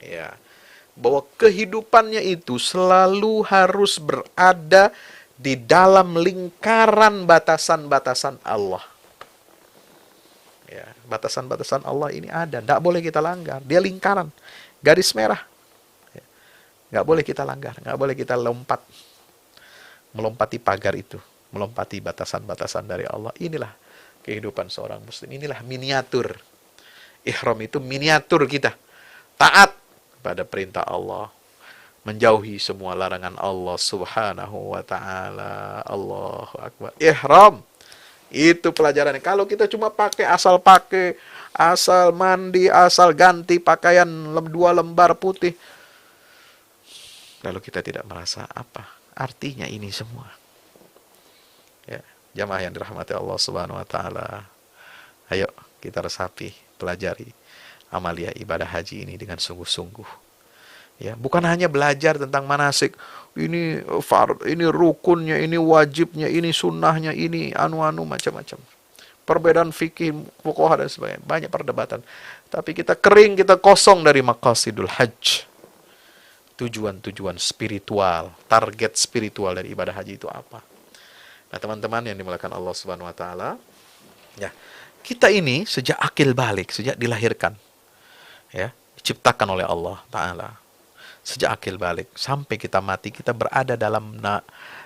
ya, bahwa kehidupannya itu selalu harus berada di dalam lingkaran batasan-batasan Allah. Ya, batasan-batasan Allah ini ada, tidak boleh kita langgar. Dia lingkaran, garis merah. Ya, nggak boleh kita langgar, nggak boleh kita melompati pagar itu, melompati batasan-batasan dari Allah. Inilah kehidupan seorang muslim. Inilah miniatur. Ihram itu miniatur kita. Taat pada perintah Allah, menjauhi semua larangan Allah subhanahu wa ta'ala. Allahu Akbar. Ihram. Itu pelajarannya. Kalau kita cuma pakai, asal mandi, asal ganti pakaian 2 lembar putih, lalu kita tidak merasa apa artinya ini semua. Ya, jamaah yang dirahmati Allah subhanahu wa ta'ala, ayo kita resapi, pelajari amalia ibadah haji ini dengan sungguh-sungguh. Ya, bukan hanya belajar tentang manasik, ini ini rukunnya, ini wajibnya, ini sunnahnya, ini anu-anu macam-macam. Perbedaan fikih, fuqaha dan sebagainya, banyak perdebatan. Tapi kita kering, kita kosong dari maqasidul hajj. Tujuan-tujuan spiritual, target spiritual dari ibadah haji itu apa? Nah, teman-teman yang dimuliakan Allah Subhanahu wa taala, ya, kita ini sejak akil balik, sejak dilahirkan, ya, diciptakan oleh Allah taala. Sejak akil balik sampai kita mati, kita berada dalam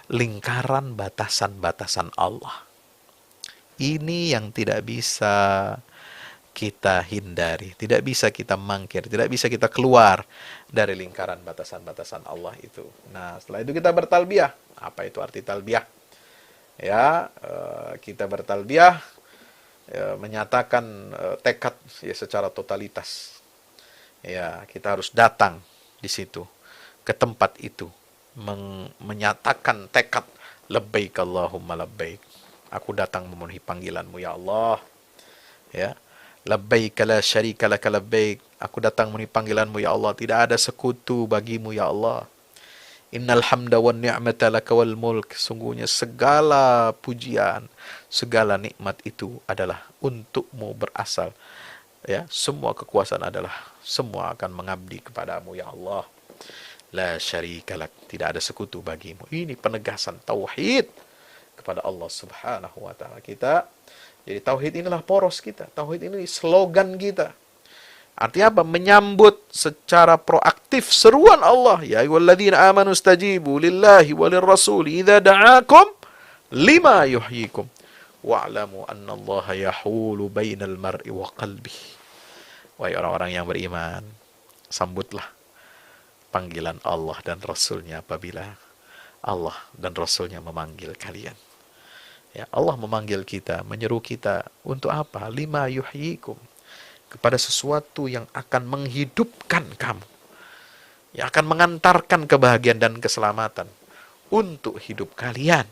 lingkaran batasan-batasan Allah. Ini yang tidak bisa kita hindari, tidak bisa kita mangkir, tidak bisa kita keluar dari lingkaran batasan-batasan Allah itu. Nah, setelah itu kita bertalbiyah. Apa itu arti talbiyah? Ya, kita bertalbiyah, menyatakan tekad, ya, secara totalitas. Ya, kita harus datang di situ, ke tempat itu, menyatakan tekad, labbaik Allahumma labbaik, aku datang memenuhi panggilanmu ya Allah. Ya, labbaik la syarika laka labbaik, aku datang memenuhi panggilanmu ya Allah, tidak ada sekutu bagimu ya Allah. Innal hamda wan ni'mata laka wal mulk, sungguhnya segala pujian, segala nikmat itu adalah untukmu berasal. Ya, semua kekuasaan semua akan mengabdi kepadamu ya Allah. La syarika lak, tidak ada sekutu bagimu. Ini penegasan tauhid kepada Allah subhanahu wa ta'ala. Jadi tauhid inilah poros kita. Tauhid ini slogan kita. Artinya apa? Menyambut secara proaktif seruan Allah. Ya ayyuhalladzina amanu stajibu lillahi walirrasuli idza da'akum lima yuhyikum. Wa'lamu annallaha yahulu bainal mar'i wa qalbihi. Wahai orang-orang yang beriman, sambutlah panggilan Allah dan Rasulnya apabila Allah dan Rasulnya memanggil kalian. Ya, Allah memanggil kita, menyeru kita untuk apa? Lima yuhyikum, kepada sesuatu yang akan menghidupkan kamu, yang akan mengantarkan kebahagiaan dan keselamatan untuk hidup kalian.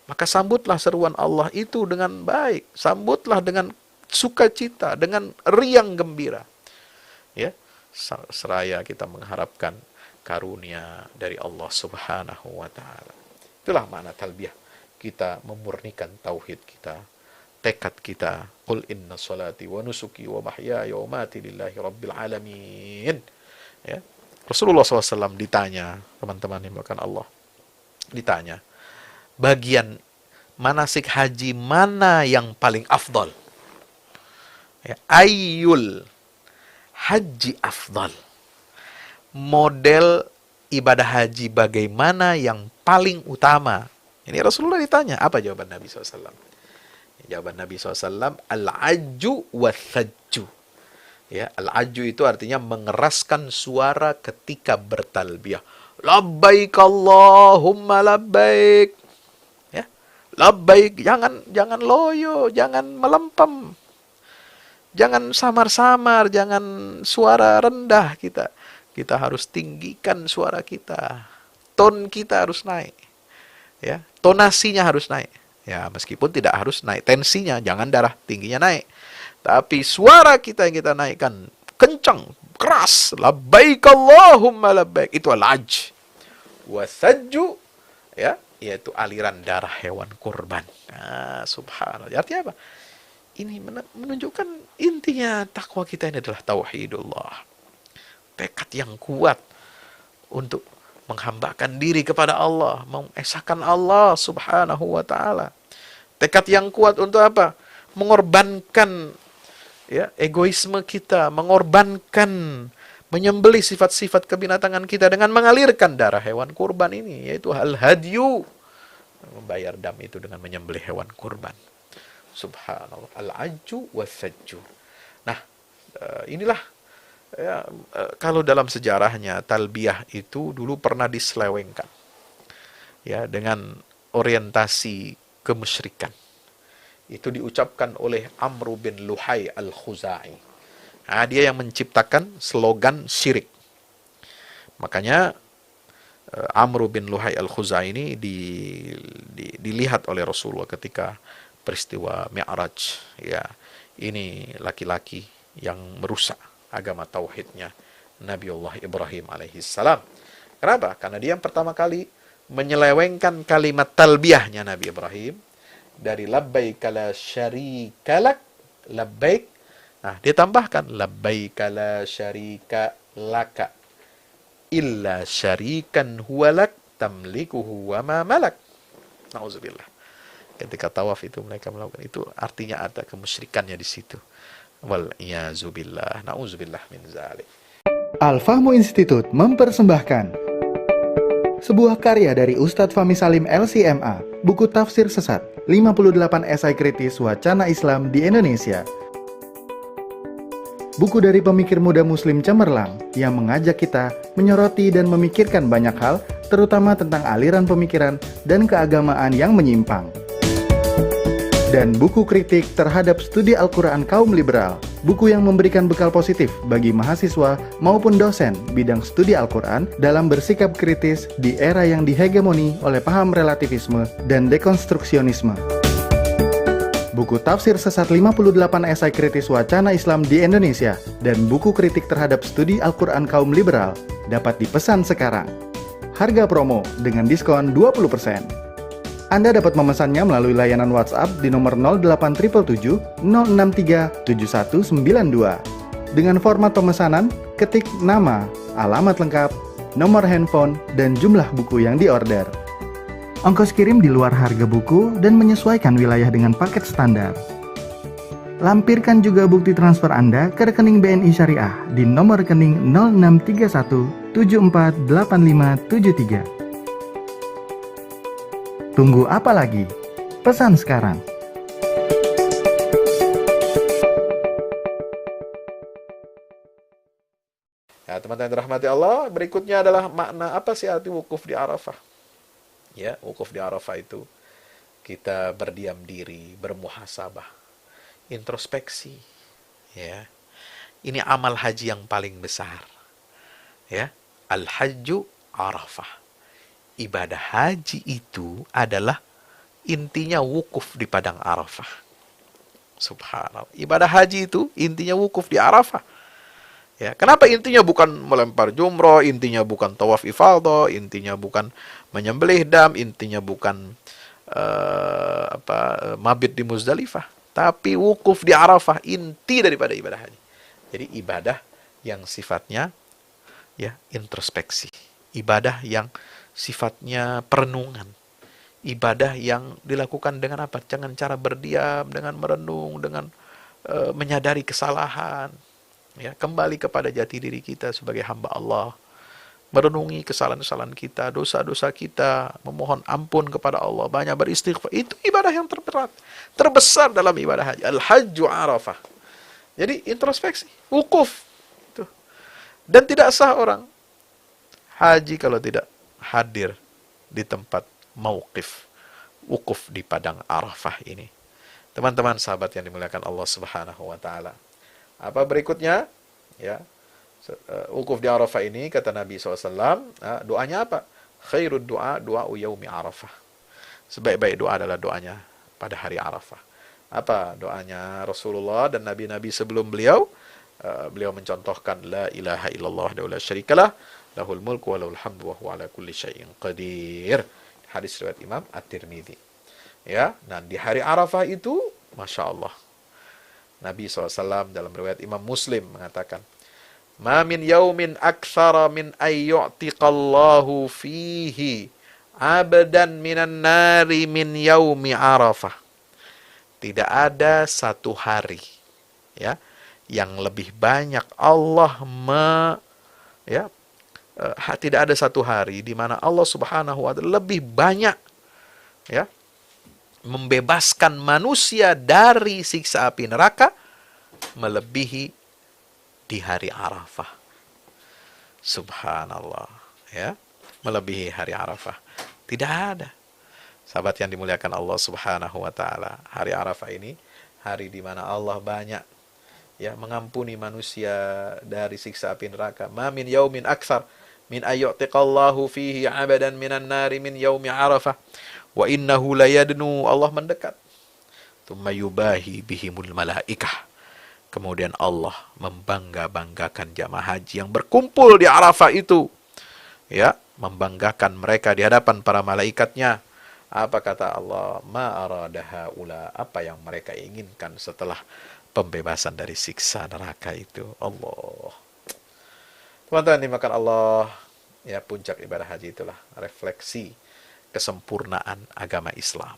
Maka sambutlah seruan Allah itu dengan baik. Sambutlah dengan sukacita, dengan riang gembira. Ya, seraya kita mengharapkan karunia dari Allah Subhanahu wa taala. Itulah makna talbiyah. Kita memurnikan tauhid kita, tekad kita. Qul inna salati wa nusuki wa mahyaya wa mati lillahi rabbil alamin. Ya. Rasulullah SAW ditanya, teman-teman yang dimuliakan Allah, ditanya, bagian manasik haji mana yang paling afdal? Ya, ayyul haji afdal. Model ibadah haji bagaimana yang paling utama? Ini Rasulullah ditanya. Apa jawaban Nabi SAW? Jawaban Nabi SAW, al-ajju wa-thajju. Ya, al-ajju itu artinya mengeraskan suara ketika bertalbiyah. Labbaik Allahumma labbaik. Ya, labbaik, jangan loyo, jangan melempem. Jangan samar-samar, jangan suara rendah kita. Kita harus tinggikan suara kita. Ton kita harus naik. Ya, tonasinya harus naik. Ya, meskipun tidak harus naik tensinya, jangan darah tingginya naik. Tapi suara kita yang kita naikkan kencang, keras. Labbaik Allahumma labbaik. Itu al-ajj. Wasajju, ya, yaitu aliran darah hewan kurban. Nah, subhanallah. Artinya apa? Ini menunjukkan intinya takwa kita ini adalah tauhidullah. Tekad yang kuat untuk menghambakan diri kepada Allah, mengesahkan Allah subhanahu wa ta'ala. Tekad yang kuat untuk apa? Mengorbankan ya, egoisme kita, mengorbankan, menyembelih sifat-sifat kebinatangan kita dengan mengalirkan darah hewan kurban ini, yaitu al-hadyu. Membayar dam itu dengan menyembelih hewan kurban. Subhanallah. Al-ajju wa-thajju. Nah, inilah ya, kalau dalam sejarahnya talbiyah itu dulu pernah diselewengkan ya dengan orientasi kemusyrikan. Itu diucapkan oleh Amr bin Luhai al-Khuzai. Nah, dia yang menciptakan slogan syirik. Makanya Amr bin Luhai al-Khuzai ini dilihat oleh Rasulullah ketika peristiwa Mi'raj. Ya, ini laki-laki yang merusak agama tauhidnya Nabiullah Ibrahim alaihissalam. Kenapa? Karena dia yang pertama kali menyelewengkan kalimat talbiyahnya Nabi Ibrahim dari labbaik la syarika lak, labbaik. Nah, dia tambahkan labbaik la syarika laka illa syarikan huwalak tamlikuhu wa ma malak. Nauzubillah. Ketika tawaf itu mereka melakukan itu, artinya ada kemusyrikannya di situ. Wal iyazubillah. Nauzubillah min zalik. Al-Fahmu Institute mempersembahkan sebuah karya dari Ustadz Fahmi Salim LCMA, buku Tafsir Sesat, 58 esai kritis wacana Islam di Indonesia. Buku dari pemikir muda muslim cemerlang yang mengajak kita menyoroti dan memikirkan banyak hal, terutama tentang aliran pemikiran dan keagamaan yang menyimpang. Dan buku kritik terhadap studi Al-Quran kaum liberal, buku yang memberikan bekal positif bagi mahasiswa maupun dosen bidang studi Al-Quran dalam bersikap kritis di era yang dihegemoni oleh paham relativisme dan dekonstruksionisme. Buku Tafsir Sesat 58 esai kritis wacana Islam di Indonesia dan buku kritik terhadap studi Al-Quran kaum liberal dapat dipesan sekarang. Harga promo dengan diskon 20%. Anda dapat memesannya melalui layanan WhatsApp di nomor 0877 063 7192. Dengan format pemesanan, ketik nama, alamat lengkap, nomor handphone, dan jumlah buku yang diorder. Ongkos kirim di luar harga buku dan menyesuaikan wilayah dengan paket standar. Lampirkan juga bukti transfer Anda ke rekening BNI Syariah di nomor rekening 0631 748573. Tunggu apa lagi? Pesan sekarang. Ya, teman-teman dirahmati Allah, berikutnya adalah makna apa sih arti wukuf di Arafah? Ya, wukuf di Arafah itu kita berdiam diri, bermuhasabah, introspeksi. Ya, ini amal haji yang paling besar. Ya, al-hajju Arafah. Ibadah haji itu adalah intinya wukuf di padang Arafah. Subhanallah. Ibadah haji itu intinya wukuf di Arafah. Ya, kenapa intinya bukan melempar jumroh, intinya bukan tawaf ifadhah, intinya bukan menyembelih dam, intinya bukan mabit di Muzdalifah, tapi wukuf di Arafah inti daripada ibadah haji. Jadi ibadah yang sifatnya ya introspeksi, ibadah yang sifatnya perenungan. Ibadah yang dilakukan dengan apa? Dengan cara berdiam, dengan merenung, dengan menyadari kesalahan, ya, kembali kepada jati diri kita sebagai hamba Allah, merenungi kesalahan-kesalahan kita, dosa-dosa kita, memohon ampun kepada Allah, banyak beristighfar. Itu ibadah yang terberat, terbesar dalam ibadah haji. Al-Hajju Arafah. Jadi introspeksi, wukuf. Itu. Dan tidak sah orang haji kalau tidak hadir di tempat mauqif, wukuf di padang Arafah ini. Teman-teman sahabat yang dimuliakan Allah Subhanahu wa taala. Apa berikutnya? Ya. Wukuf di Arafah ini kata Nabi SAW, doanya apa? Khairud du'a du'a'u yaumi Arafah. Sebaik-baik doa adalah doanya pada hari Arafah. Apa doanya Rasulullah dan nabi-nabi sebelum beliau? Beliau mencontohkan la ilaha illallah wa la syarikalah, lahul mulku wa lahul hamdu wa huwa ala kulli syai'in qadir. Hadis riwayat Imam At-Tirmidzi. Ya, dan di hari Arafah itu, Masya Allah, Nabi SAW dalam riwayat Imam Muslim mengatakan, ma min yaumin aktsara min ayyu'tiqallahu fihi abdan minan nari min yaumi Arafah. Tidak ada satu hari, ya, yang lebih banyak Allah tidak ada satu hari di mana Allah Subhanahu wa taala lebih banyak, ya, membebaskan manusia dari siksa api neraka melebihi di hari Arafah. Subhanallah, ya, melebihi hari Arafah. Tidak ada. Sahabat yang dimuliakan Allah Subhanahu wa taala, hari Arafah ini hari di mana Allah banyak, ya, mengampuni manusia dari siksa api neraka. Ma min yaumin aktsar min ayyu'tiqallahu fihi 'abadan minan nari min yaumi Arafah wa innahu layadnu, Allah mendekat. Tsumma yubahi bihimul malaikah. Kemudian Allah membangga-banggakan jamaah haji yang berkumpul di Arafah itu. Ya, membanggakan mereka di hadapan para malaikatnya. Apa kata Allah? Ma arada haula, apa yang mereka inginkan setelah pembebasan dari siksa neraka itu. Allah. Teman-teman dimakan Allah, ya, puncak ibadah haji itulah refleksi kesempurnaan agama Islam.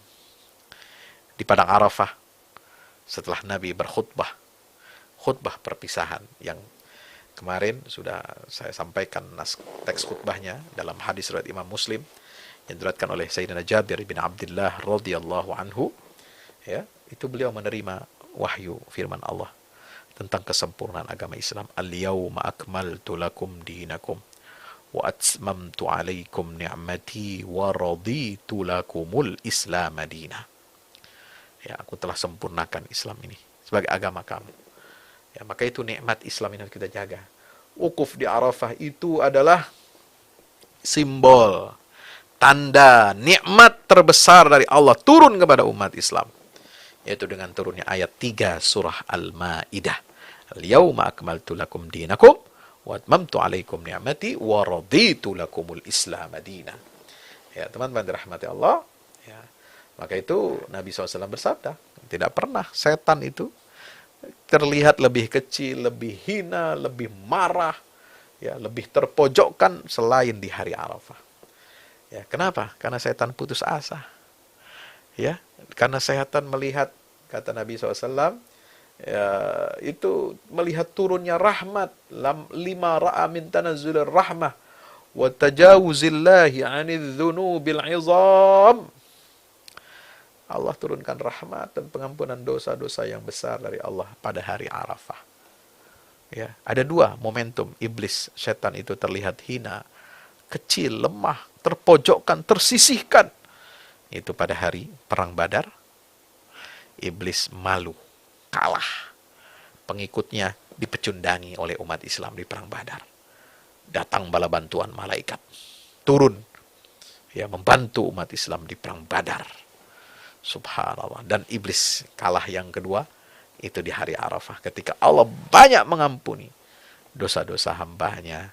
Di padang Arafah, setelah Nabi berkhutbah, khutbah perpisahan yang kemarin sudah saya sampaikan teks khutbahnya dalam hadis riwayat Imam Muslim yang diriwayatkan oleh Sayyidina Jabir bin Abdullah radhiyallahu anhu, ya, itu beliau menerima wahyu firman Allah tentang kesempurnaan agama Islam. Al-yawma akmaltu lakum dinakum wa atmamtu alaikum ni'mati wa raditu lakumul Islam madina. Ya, aku telah sempurnakan Islam ini sebagai agama kamu. Ya, maka itu nikmat Islam ini harus kita jaga. Wukuf di Arafah itu adalah simbol, tanda nikmat terbesar dari Allah turun kepada umat Islam, yaitu dengan turunnya ayat 3 surah Al-Maidah. Al-yawma akmaltu lakum dinakum wa atmamtu alaikum ni'mati wa raditu lakumul Islam madina. Ya, teman-teman dirahmati Allah, ya. Maka itu Nabi SAW bersabda, tidak pernah setan itu terlihat lebih kecil, lebih hina, lebih marah, ya, lebih terpojokkan selain di hari Arafah. Ya, kenapa? Karena setan putus asa. Ya, karena setan melihat, kata Nabi SAW, ya, itu melihat turunnya rahmat, lima ra'a min tanazzulir rahmah wa tajawuzillahi 'anidz dzunubil 'izam. Allah turunkan rahmat dan pengampunan dosa-dosa yang besar dari Allah pada hari Arafah. Ya, ada dua momentum iblis, setan itu terlihat hina, kecil, lemah, terpojokkan, tersisihkan. Itu pada hari perang Badar. Iblis malu, kalah. Pengikutnya dipecundangi oleh umat Islam di perang Badar. Datang bala bantuan malaikat, turun, ya, membantu umat Islam di perang Badar. Subhanallah. Dan iblis kalah yang kedua itu di hari Arafah, ketika Allah banyak mengampuni dosa-dosa hambanya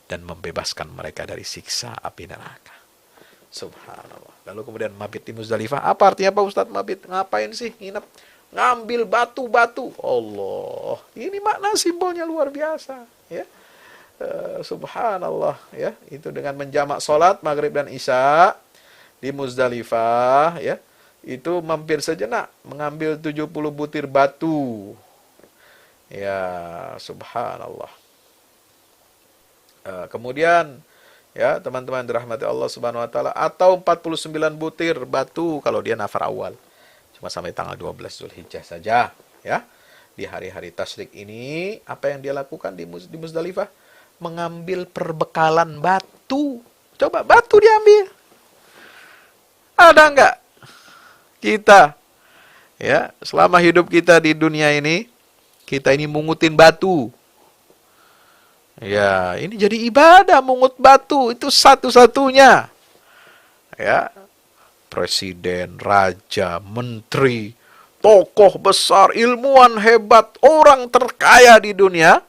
dan membebaskan mereka dari siksa api neraka. Subhanallah. Lalu kemudian mabit di Muzdalifah. Apa artinya Pak Ustadz mabit? Ngapain sih nginep? Ngambil batu-batu. Allah. Ini makna simbolnya luar biasa. Ya. Subhanallah, ya. Itu dengan menjamak sholat maghrib dan isya di Muzdalifah, ya. Itu mampir sejenak mengambil 70 butir batu. Ya, subhanallah. Kemudian, ya, teman-teman dirahmati Allah Subhanahu wa taala, atau 49 butir batu kalau dia nafar awal. Cuma sampai tanggal 12 Zulhijjah saja, ya. Di hari-hari tasyrik ini, apa yang dia lakukan di Muzdalifah? Mengambil perbekalan batu. Coba batu diambil. Ada enggak kita, ya, selama hidup kita di dunia ini, kita ini mungutin batu. Ya, ini jadi ibadah mungut batu, itu satu-satunya. Ya, presiden, raja, menteri, tokoh besar, ilmuwan hebat, orang terkaya di dunia,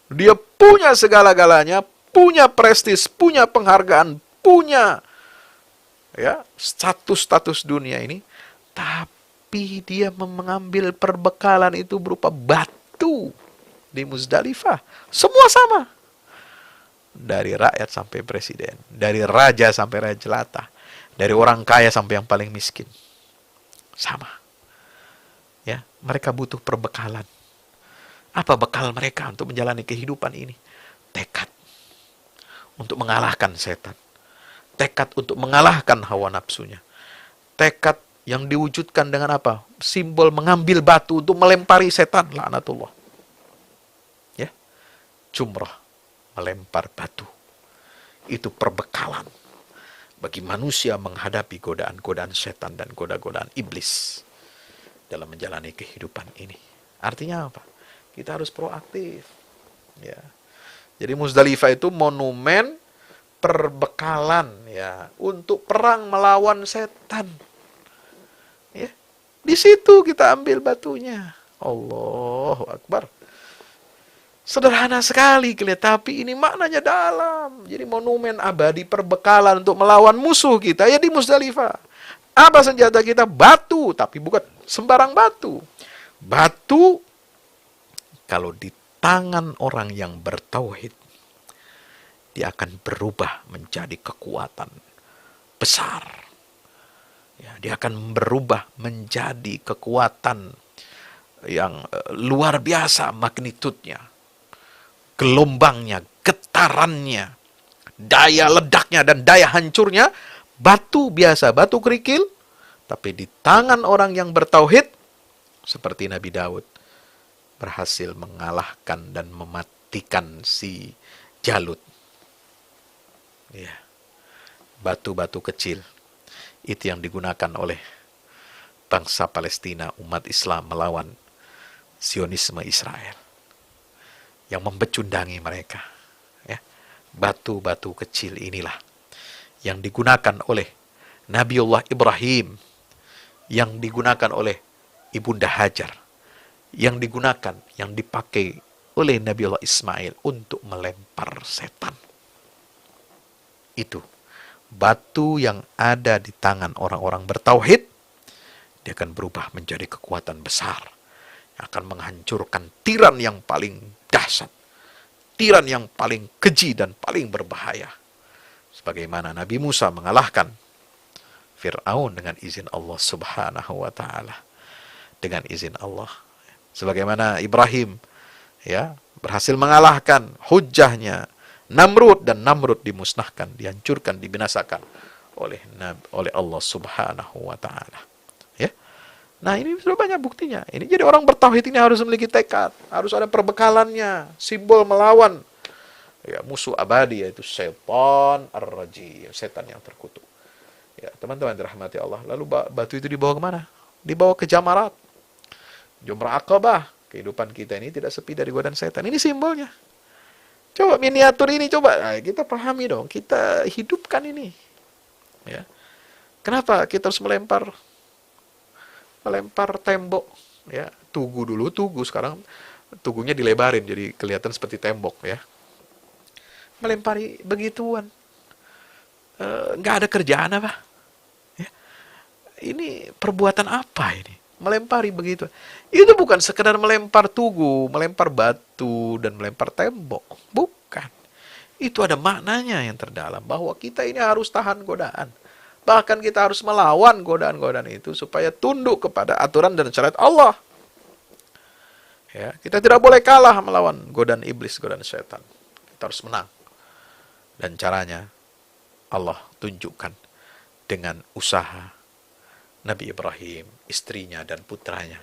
dia punya segala-galanya, punya prestis, punya penghargaan, punya, ya, status-status dunia ini, tapi dia mengambil perbekalan itu berupa batu di Muzdalifah. Semua sama. Dari rakyat sampai presiden, dari raja sampai raja jelata, dari orang kaya sampai yang paling miskin. Sama. Ya, mereka butuh perbekalan. Apa bekal mereka untuk menjalani kehidupan ini? Tekad untuk mengalahkan setan. Tekad untuk mengalahkan hawa nafsunya. Tekad yang diwujudkan dengan apa? Simbol mengambil batu untuk melempari setan, laknatullah. Ya. Jumrah, melempar batu. Itu perbekalan bagi manusia menghadapi godaan-godaan setan dan godaan-godaan iblis dalam menjalani kehidupan ini. Artinya apa? Kita harus proaktif. Ya. Jadi Muzdalifah itu monumen perbekalan, ya, untuk perang melawan setan. Ya. Di situ kita ambil batunya. Allahu Akbar. Sederhana sekali kelihatan, tapi ini maknanya dalam. Jadi monumen abadi perbekalan untuk melawan musuh kita ya di Muzdalifah. Apa senjata kita? Batu, tapi bukan sembarang batu. Batu kalau di tangan orang yang bertauhid, dia akan berubah menjadi kekuatan besar. Ya, dia akan berubah menjadi kekuatan yang luar biasa magnitudnya, gelombangnya, getarannya, daya ledaknya dan daya hancurnya. Batu biasa, batu kerikil, tapi di tangan orang yang bertauhid, seperti Nabi Daud, berhasil mengalahkan dan mematikan si Jalut. Ya. Batu-batu kecil itu yang digunakan oleh bangsa Palestina, umat Islam melawan Zionisme Israel yang membecundangi mereka. Ya. Batu-batu kecil inilah yang digunakan oleh Nabiullah Ibrahim, yang digunakan oleh Ibunda Hajar, yang digunakan, yang dipakai oleh Nabiullah Ismail untuk melempar setan. Itu batu yang ada di tangan orang-orang bertauhid, dia akan berubah menjadi kekuatan besar yang akan menghancurkan tiran yang paling dahsyat, tiran yang paling keji dan paling berbahaya. Sebagaimana Nabi Musa mengalahkan Fir'aun dengan izin Allah Subhanahu wa taala. Dengan izin Allah. Sebagaimana Ibrahim, ya, berhasil mengalahkan hujahnya Namrud, dan Namrud dimusnahkan, dihancurkan, dibinasakan oleh Allah Subhanahu wa taala. Ya. Nah, ini sudah banyak buktinya. Ini jadi orang bertauhid ini harus memiliki tekad, harus ada perbekalannya, simbol melawan, ya, musuh abadi, yaitu setan ar-rajim, setan yang terkutuk. Ya, teman-teman dirahmati Allah. Lalu batu itu dibawa kemana? Dibawa ke Jamarat, Jumrah Aqabah. Kehidupan kita ini tidak sepi dari godaan setan. Ini simbolnya. Coba miniatur ini, coba kita pahami dong, kita hidupkan ini. Ya. Kenapa kita harus melempar tembok? Ya, tugu dulu, sekarang tugunya dilebarin jadi kelihatan seperti tembok, ya. Melempari begituan, nggak ada kerjaan apa? Ya. Ini perbuatan apa ini? Melempari begitu. Itu bukan sekedar melempar tugu, melempar batu, dan melempar tembok. Bukan. Itu ada maknanya yang terdalam, bahwa kita ini harus tahan godaan. Bahkan kita harus melawan godaan-godaan itu supaya tunduk kepada aturan dan syariat Allah. Ya, kita tidak boleh kalah melawan godaan iblis, godaan syaitan. Kita harus menang. Dan caranya Allah tunjukkan dengan usaha Nabi Ibrahim, istrinya dan putranya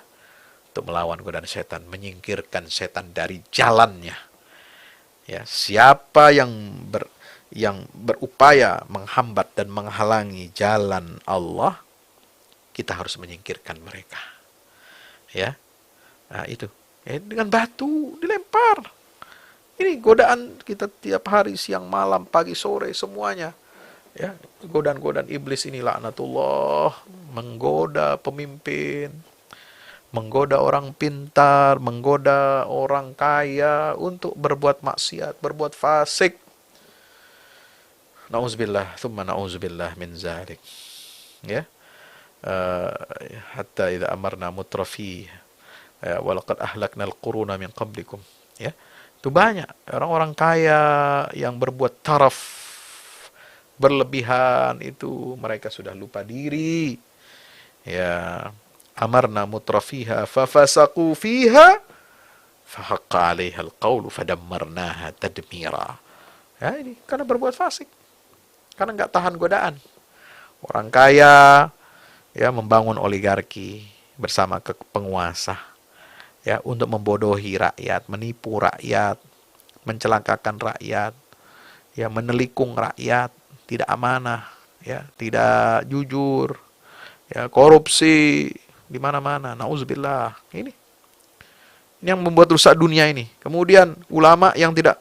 untuk melawan godaan setan, menyingkirkan setan dari jalannya. Ya, siapa yang berupaya menghambat dan menghalangi jalan Allah, kita harus menyingkirkan mereka. Ya, nah itu. Ya, dengan batu dilempar. Ini godaan kita tiap hari, siang, malam, pagi, sore, semuanya. Ya, godaan-godaan iblis ini laknatullah, menggoda pemimpin, menggoda orang pintar, menggoda orang kaya untuk berbuat maksiat, berbuat fasik. Nauzubillah, thumma nauzubillah min zalik. Ya. Hatta idza amarna mutrafi walaqad ahlakna al-quruna min qablikum. Ya. Itu banyak orang-orang kaya yang berbuat taraf, berlebihan, itu mereka sudah lupa diri. Ya, amarna mutrafiha fafasaqu fiha fahaqqa 'alaiha al-qaulu fadammarnaha tadmira. Ya, ini karena berbuat fasik. Karena enggak tahan godaan. Orang kaya ya membangun oligarki bersama penguasa ya untuk membodohi rakyat, menipu rakyat, mencelakakan rakyat, ya menelikung rakyat, tidak amanah, ya, tidak jujur, ya, korupsi di mana-mana. Nauzubillah. Ini yang membuat rusak dunia ini. Kemudian ulama yang tidak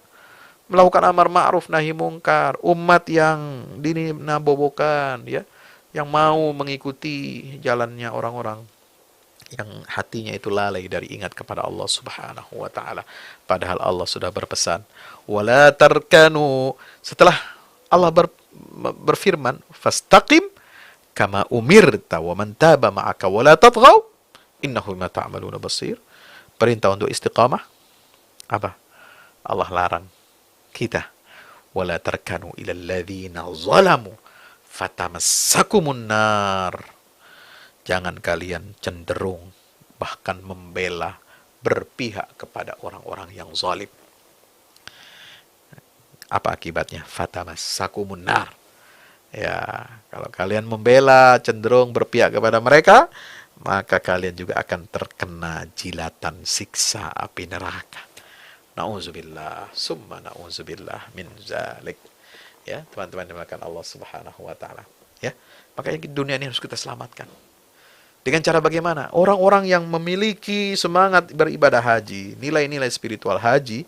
melakukan amar ma'ruf nahi mungkar, umat yang dinabobokan, ya, yang mau mengikuti jalannya orang-orang yang hatinya itu lalai dari ingat kepada Allah Subhanahu wa taala. Padahal Allah sudah berpesan, "Wala tarkanu." Setelah Allah berfirman, "Fastaqim kama umirta wa man taba ma'aka wa la tatghaw innahu bima ta'maluna basir." Perintah untuk istiqamah. Apa? Allah larang kita, "Wala tarkanu ila alladzina zalamu fatamassakumun nar." Jangan kalian cenderung bahkan membela, berpihak kepada orang-orang yang zalim. Apa akibatnya? Fatamassakumun nar. Ya, kalau kalian membela, cenderung berpihak kepada mereka, maka kalian juga akan terkena jilatan siksa api neraka. Nauzubillah, summa nauzubillah min zalik. Ya, teman-teman dimakan Allah Subhanahu wa taala. Ya, makanya dunia ini harus kita selamatkan. Dengan cara bagaimana? Orang-orang yang memiliki semangat beribadah haji, nilai-nilai spiritual haji,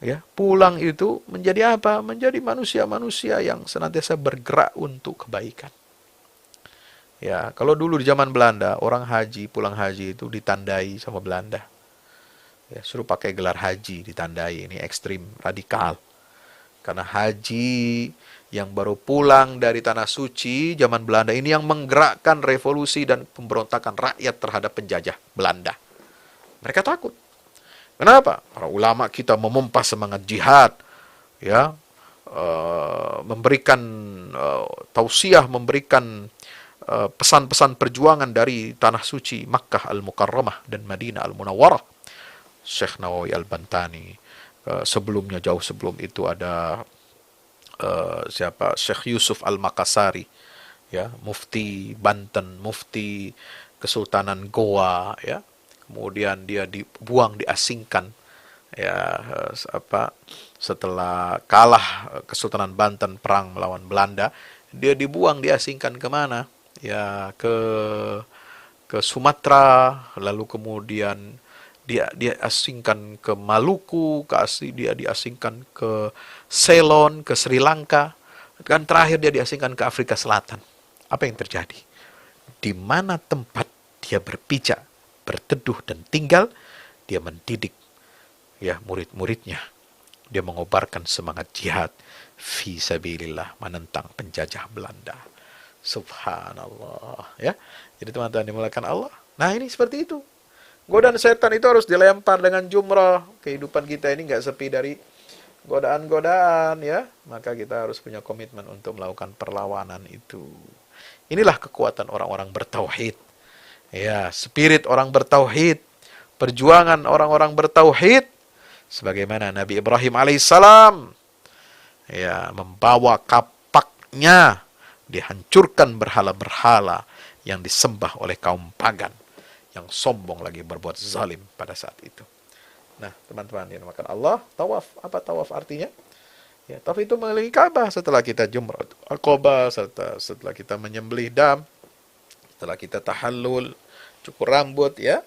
ya, pulang itu menjadi apa? Menjadi manusia-manusia yang senantiasa bergerak untuk kebaikan. Ya, kalau dulu di zaman Belanda, orang haji, pulang haji itu ditandai sama Belanda. Ya, suruh pakai gelar haji, ditandai. Ini ekstrim, radikal. Karena haji yang baru pulang dari tanah suci zaman Belanda ini yang menggerakkan revolusi dan pemberontakan rakyat terhadap penjajah Belanda. Mereka takut. Kenapa? Para ulama kita memompa semangat jihad, ya, memberikan tausiah, memberikan pesan-pesan perjuangan dari tanah suci Makkah Al-Mukarramah dan Madinah Al-Munawwarah. Syekh Nawawi Al-Bantani. Sebelumnya, jauh sebelum itu ada siapa? Syekh Yusuf Al-Makassari, ya, mufti Banten, mufti Kesultanan Goa, ya. Kemudian dia dibuang, diasingkan, ya, setelah kalah Kesultanan Banten perang melawan Belanda, dia dibuang, diasingkan kemana? Ya, ke Sumatera, lalu kemudian dia asingkan ke Maluku, dia diasingkan ke Ceylon, ke Sri Lanka, dan terakhir dia diasingkan ke Afrika Selatan. Apa yang terjadi? Di mana tempat dia berpijak, berteduh dan tinggal, dia mendidik, ya, murid-muridnya. Dia mengobarkan semangat jihad fi sabilillah, menentang penjajah Belanda. Subhanallah, ya. Jadi teman-teman dimulakan Allah. Nah, ini seperti itu. Godaan setan itu harus dilempar dengan jumrah. Kehidupan kita ini nggak sepi dari godaan-godaan ya, maka kita harus punya komitmen untuk melakukan perlawanan itu. Inilah kekuatan orang-orang bertauhid. Ya, spirit orang bertauhid, perjuangan orang-orang bertauhid, sebagaimana Nabi Ibrahim alaihissalam ya membawa kapaknya dihancurkan berhala-berhala yang disembah oleh kaum pagan yang sombong lagi berbuat zalim pada saat itu. Nah, teman-teman yang dimakan Allah, tawaf. Apa tawaf artinya? Ya, tawaf itu mengelilingi Ka'bah setelah kita jumrah Aqabah, setelah kita menyembelih dam, setelah kita tahallul, cukur rambut ya.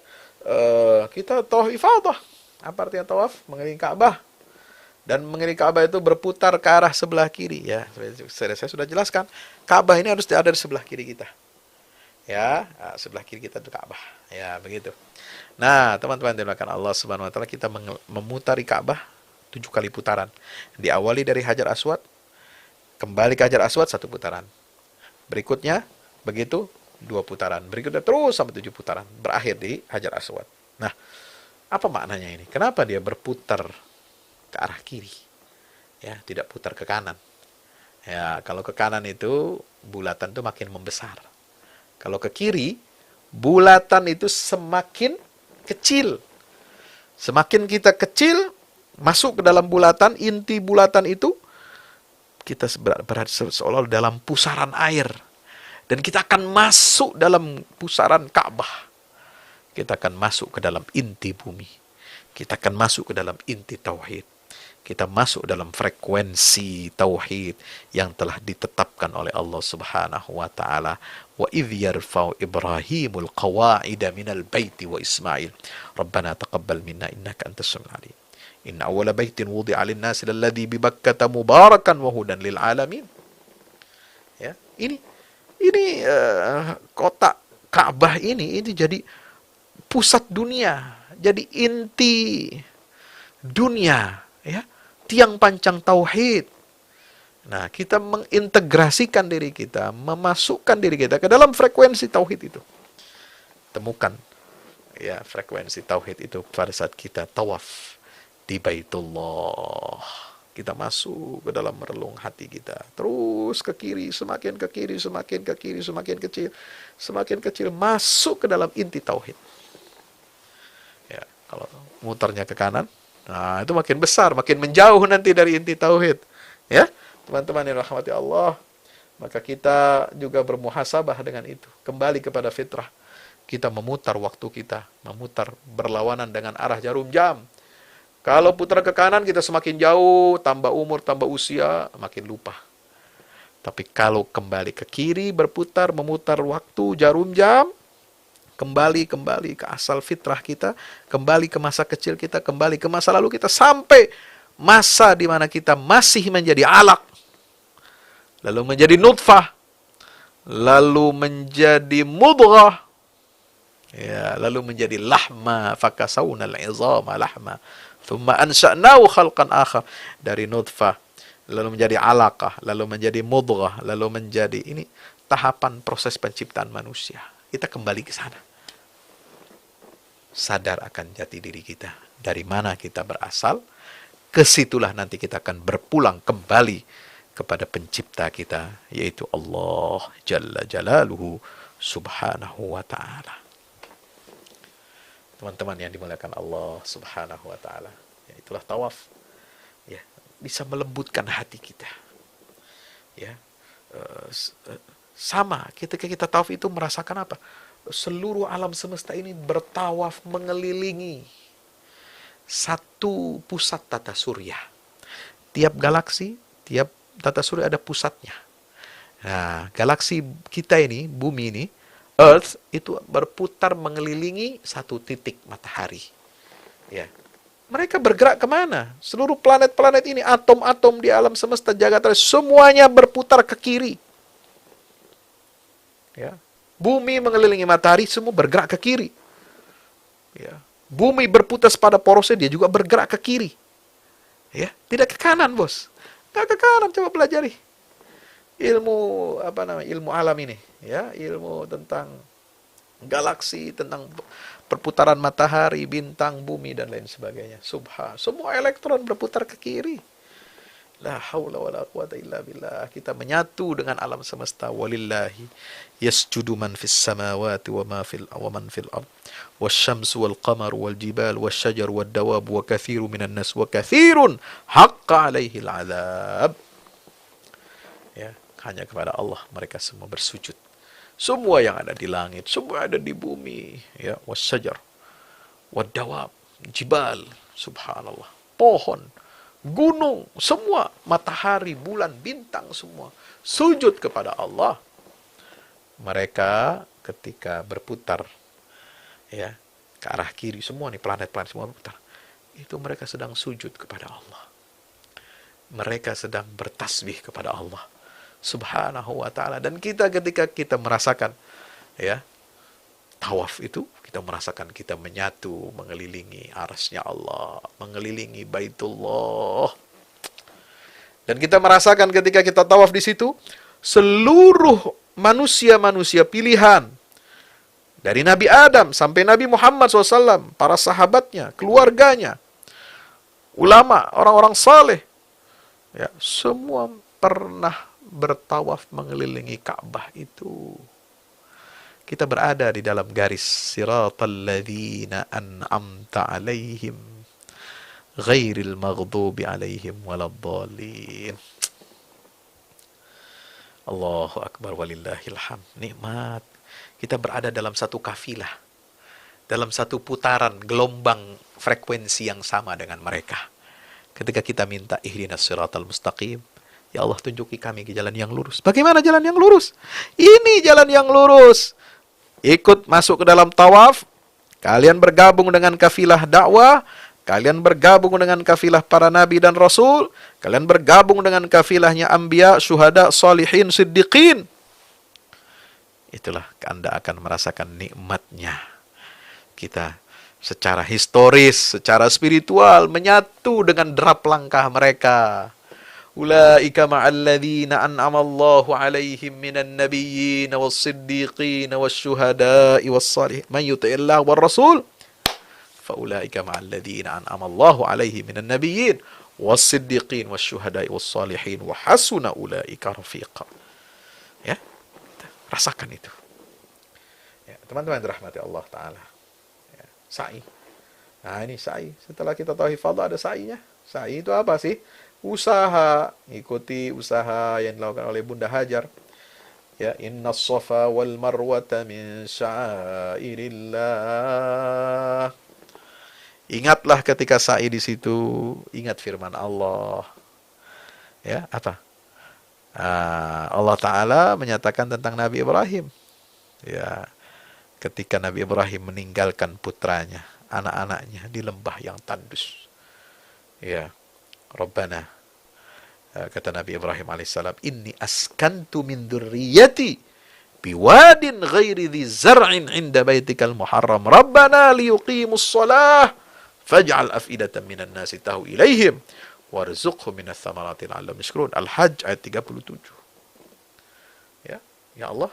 Kita tawaf ifadah. Apa artinya tawaf? Mengelilingi Ka'bah. Dan mengelilingi Ka'bah itu berputar ke arah sebelah kiri ya. Saya sudah jelaskan, Ka'bah ini harus ada di sebelah kiri kita. Ya, sebelah kiri kita itu Ka'bah. Ya, begitu. Nah, teman-teman dimuliakan Allah Subhanahu wa taala, kita memutari Ka'bah 7 kali putaran. Diawali dari Hajar Aswad, kembali ke Hajar Aswad 1 putaran. Berikutnya begitu 2 putaran. Berikutnya terus sampai 7 putaran, berakhir di Hajar Aswad. Nah, apa maknanya ini? Kenapa dia berputar ke arah kiri? Ya, tidak putar ke kanan. Ya, kalau ke kanan itu bulatan itu makin membesar. Kalau ke kiri, bulatan itu semakin kecil. Semakin kita kecil, masuk ke dalam bulatan, inti bulatan itu, kita berada seolah dalam pusaran air. Dan kita akan masuk dalam pusaran Ka'bah. Kita akan masuk ke dalam inti bumi. Kita akan masuk ke dalam inti tauhid. Kita masuk dalam frekuensi tauhid yang telah ditetapkan oleh Allah Subhanahu wa taala. Wa idh yarfa'u Ibrahimul qawa'ida minal baiti wa Ismail. Rabbana taqabbal minna innaka antas samiul alim. Inna awwala baitin wudi'a lin-nasi lalladzi bi Bakkah mubarakan wa hudan lil alamin. Ya, ini kota Ka'bah ini jadi pusat dunia, jadi inti dunia, ya, tiang pancang tauhid. Nah, kita mengintegrasikan diri kita, memasukkan diri kita ke dalam frekuensi tauhid itu. Temukan ya frekuensi tauhid itu pada saat kita tawaf di Baitullah. Kita masuk ke dalam relung hati kita. Terus ke kiri, semakin ke kiri, semakin ke kiri, semakin kecil. Semakin kecil, masuk ke dalam inti tauhid. Ya, kalau muternya ke kanan, nah itu makin besar, makin menjauh nanti dari inti tauhid. Ya, teman-teman yang rahmati Allah, maka kita juga bermuhasabah dengan itu. Kembali kepada fitrah. Kita memutar waktu kita, memutar berlawanan dengan arah jarum jam. Kalau putar ke kanan, kita semakin jauh, tambah umur, tambah usia, makin lupa. Tapi kalau kembali ke kiri, berputar, memutar waktu, jarum jam, kembali ke asal fitrah kita, kembali ke masa kecil kita, kembali ke masa lalu kita, sampai masa di mana kita masih menjadi alaq, lalu menjadi nutfah, lalu menjadi mudghah, ya, lalu menjadi lahma, fakasawna al-'izama lahma. Thumma ansha'nahu khalqan akhar. Dari nutfah, lalu menjadi alaqah, lalu menjadi mudghah, lalu menjadi, ini tahapan proses penciptaan manusia. Kita kembali ke sana. Sadar akan jati diri kita. Dari mana kita berasal, kesitulah nanti kita akan berpulang kembali kepada pencipta kita, yaitu Allah Jalla Jalaluhu Subhanahu wa ta'ala. Teman-teman yang dimuliakan Allah Subhanahu wa ta'ala, ya, itulah tawaf, ya, bisa melembutkan hati kita, ya. Sama ketika kita tawaf itu merasakan apa? Seluruh alam semesta ini bertawaf mengelilingi satu pusat tata surya. Tiap galaksi, tiap tata surya ada pusatnya. Nah, galaksi kita ini, bumi ini, Earth, itu berputar mengelilingi satu titik matahari. Ya. Mereka bergerak kemana? Seluruh planet-planet ini, atom-atom di alam semesta jagat raya, semuanya berputar ke kiri. Ya. Bumi mengelilingi matahari, semua bergerak ke kiri. Ya. Bumi berputar pada porosnya, dia juga bergerak ke kiri. Ya, tidak ke kanan, bos. Nggak ke kanan, coba pelajari ilmu ilmu alam ini, ya, ilmu tentang galaksi, tentang perputaran matahari, bintang, bumi dan lain sebagainya. Semua elektron berputar ke kiri. La haula wala quwata illa billah. Kita menyatu dengan alam semesta. Walillahi yasjudu man fis samawati wa man fil ard. Wasyamsu wal qamaru wal jibal wasyajar wad dawab wa kathiru minan nas wa kathirun haqqa alaihi al azab. Ya, hanya kepada Allah mereka semua bersujud. Semua yang ada di langit, semua ada di bumi, ya, wasyajar wad dawab, jibal, subhanallah, pohon, gunung, semua, matahari, bulan, bintang, semua sujud kepada Allah. Mereka ketika berputar, ya, ke arah kiri, semua nih planet-planet semua berputar, itu mereka sedang sujud kepada Allah. Mereka sedang bertasbih kepada Allah Subhanahu wa ta'ala. Dan kita ketika kita merasakan, ya, tawaf itu, kita merasakan kita menyatu, mengelilingi arasnya Allah, mengelilingi Baitullah. Dan kita merasakan ketika kita tawaf di situ, seluruh manusia-manusia pilihan, dari Nabi Adam sampai Nabi Muhammad SAW, para sahabatnya, keluarganya, ulama, orang-orang saleh, ya, semua pernah bertawaf mengelilingi Ka'bah itu. Kita berada di dalam garis siratal ladzina an'amta alaihim ghairil maghdubi alaihim waladdallin. Allahu akbar walillahil hamd. Nikmat. Kita berada dalam satu kafilah, dalam satu putaran gelombang frekuensi yang sama dengan mereka. Ketika kita minta ihdinas siratal mustaqim, ya Allah tunjuki kami ke jalan yang lurus. Bagaimana jalan yang lurus? Ini jalan yang lurus. Ikut masuk ke dalam tawaf, kalian bergabung dengan kafilah dakwah, kalian bergabung dengan kafilah para nabi dan rasul, kalian bergabung dengan kafilahnya anbiya, syuhada, salihin, siddiqin. Itulah Anda akan merasakan nikmatnya. Kita secara historis, secara spiritual menyatu dengan derap langkah mereka. Ulaika ma'al ladzina an'ama Allahu 'alaihim minan nabiyyin was-siddiqin wasyuhada'i was-salihin man yuti'illah war rasul fa ulaika ma'al ladzina an'ama Allahu 'alaihim minan nabiyyin was-siddiqin wasyuhada'i was-salihin wa hasuna ulaika rafiqa. Ya, rasakan itu. Ya, teman-teman dirahmati Allah taala. Ya, sa'i. Nah, ini sa'i. Setelah kita tahu hifadzah ada sa'inya. Sa'i itu apa sih? Usaha, ikuti usaha yang dilakukan oleh Bunda Hajar. Ya, innas safa wal marwata min sya'airillah. Ingatlah ketika sa'i di situ, ingat firman Allah. Ya, apa? Allah Ta'ala menyatakan tentang Nabi Ibrahim. Ya, ketika Nabi Ibrahim meninggalkan putranya, anak-anaknya di lembah yang tandus. Ya, Rabbana, kata Nabi Ibrahim alaihissalam, inni askantu min dzurriyyati biwadin ghairi dzi zar'in 'inda baitikal muharram rabbana liyuqimus shalah faj'al af'idatan minan nasi tahu ilaihim warzuqhum minas thamarati la'allahum yashkurun. Al-Hajj ayat 37. Ya, ya Allah,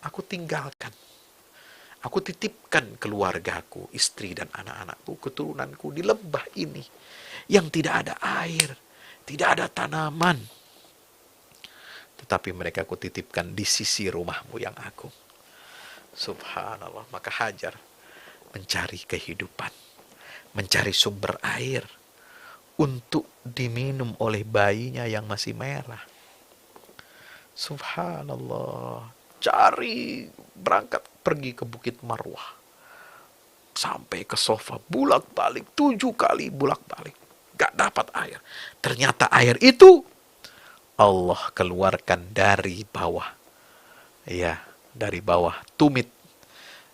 aku tinggalkan, aku titipkan keluargaku, istri dan anak-anakku, keturunanku di lembah ini yang tidak ada air, tidak ada tanaman. Tetapi mereka aku titipkan di sisi rumahmu yang agung. Subhanallah. Maka Hajar mencari kehidupan, mencari sumber air untuk diminum oleh bayinya yang masih merah. Subhanallah. Cari, berangkat pergi ke Bukit Marwah. Sampai ke Sofa, bulak-balik, 7 kali bulak-balik. Gak dapat air. Ternyata air itu Allah keluarkan dari bawah. Ya, dari bawah tumit.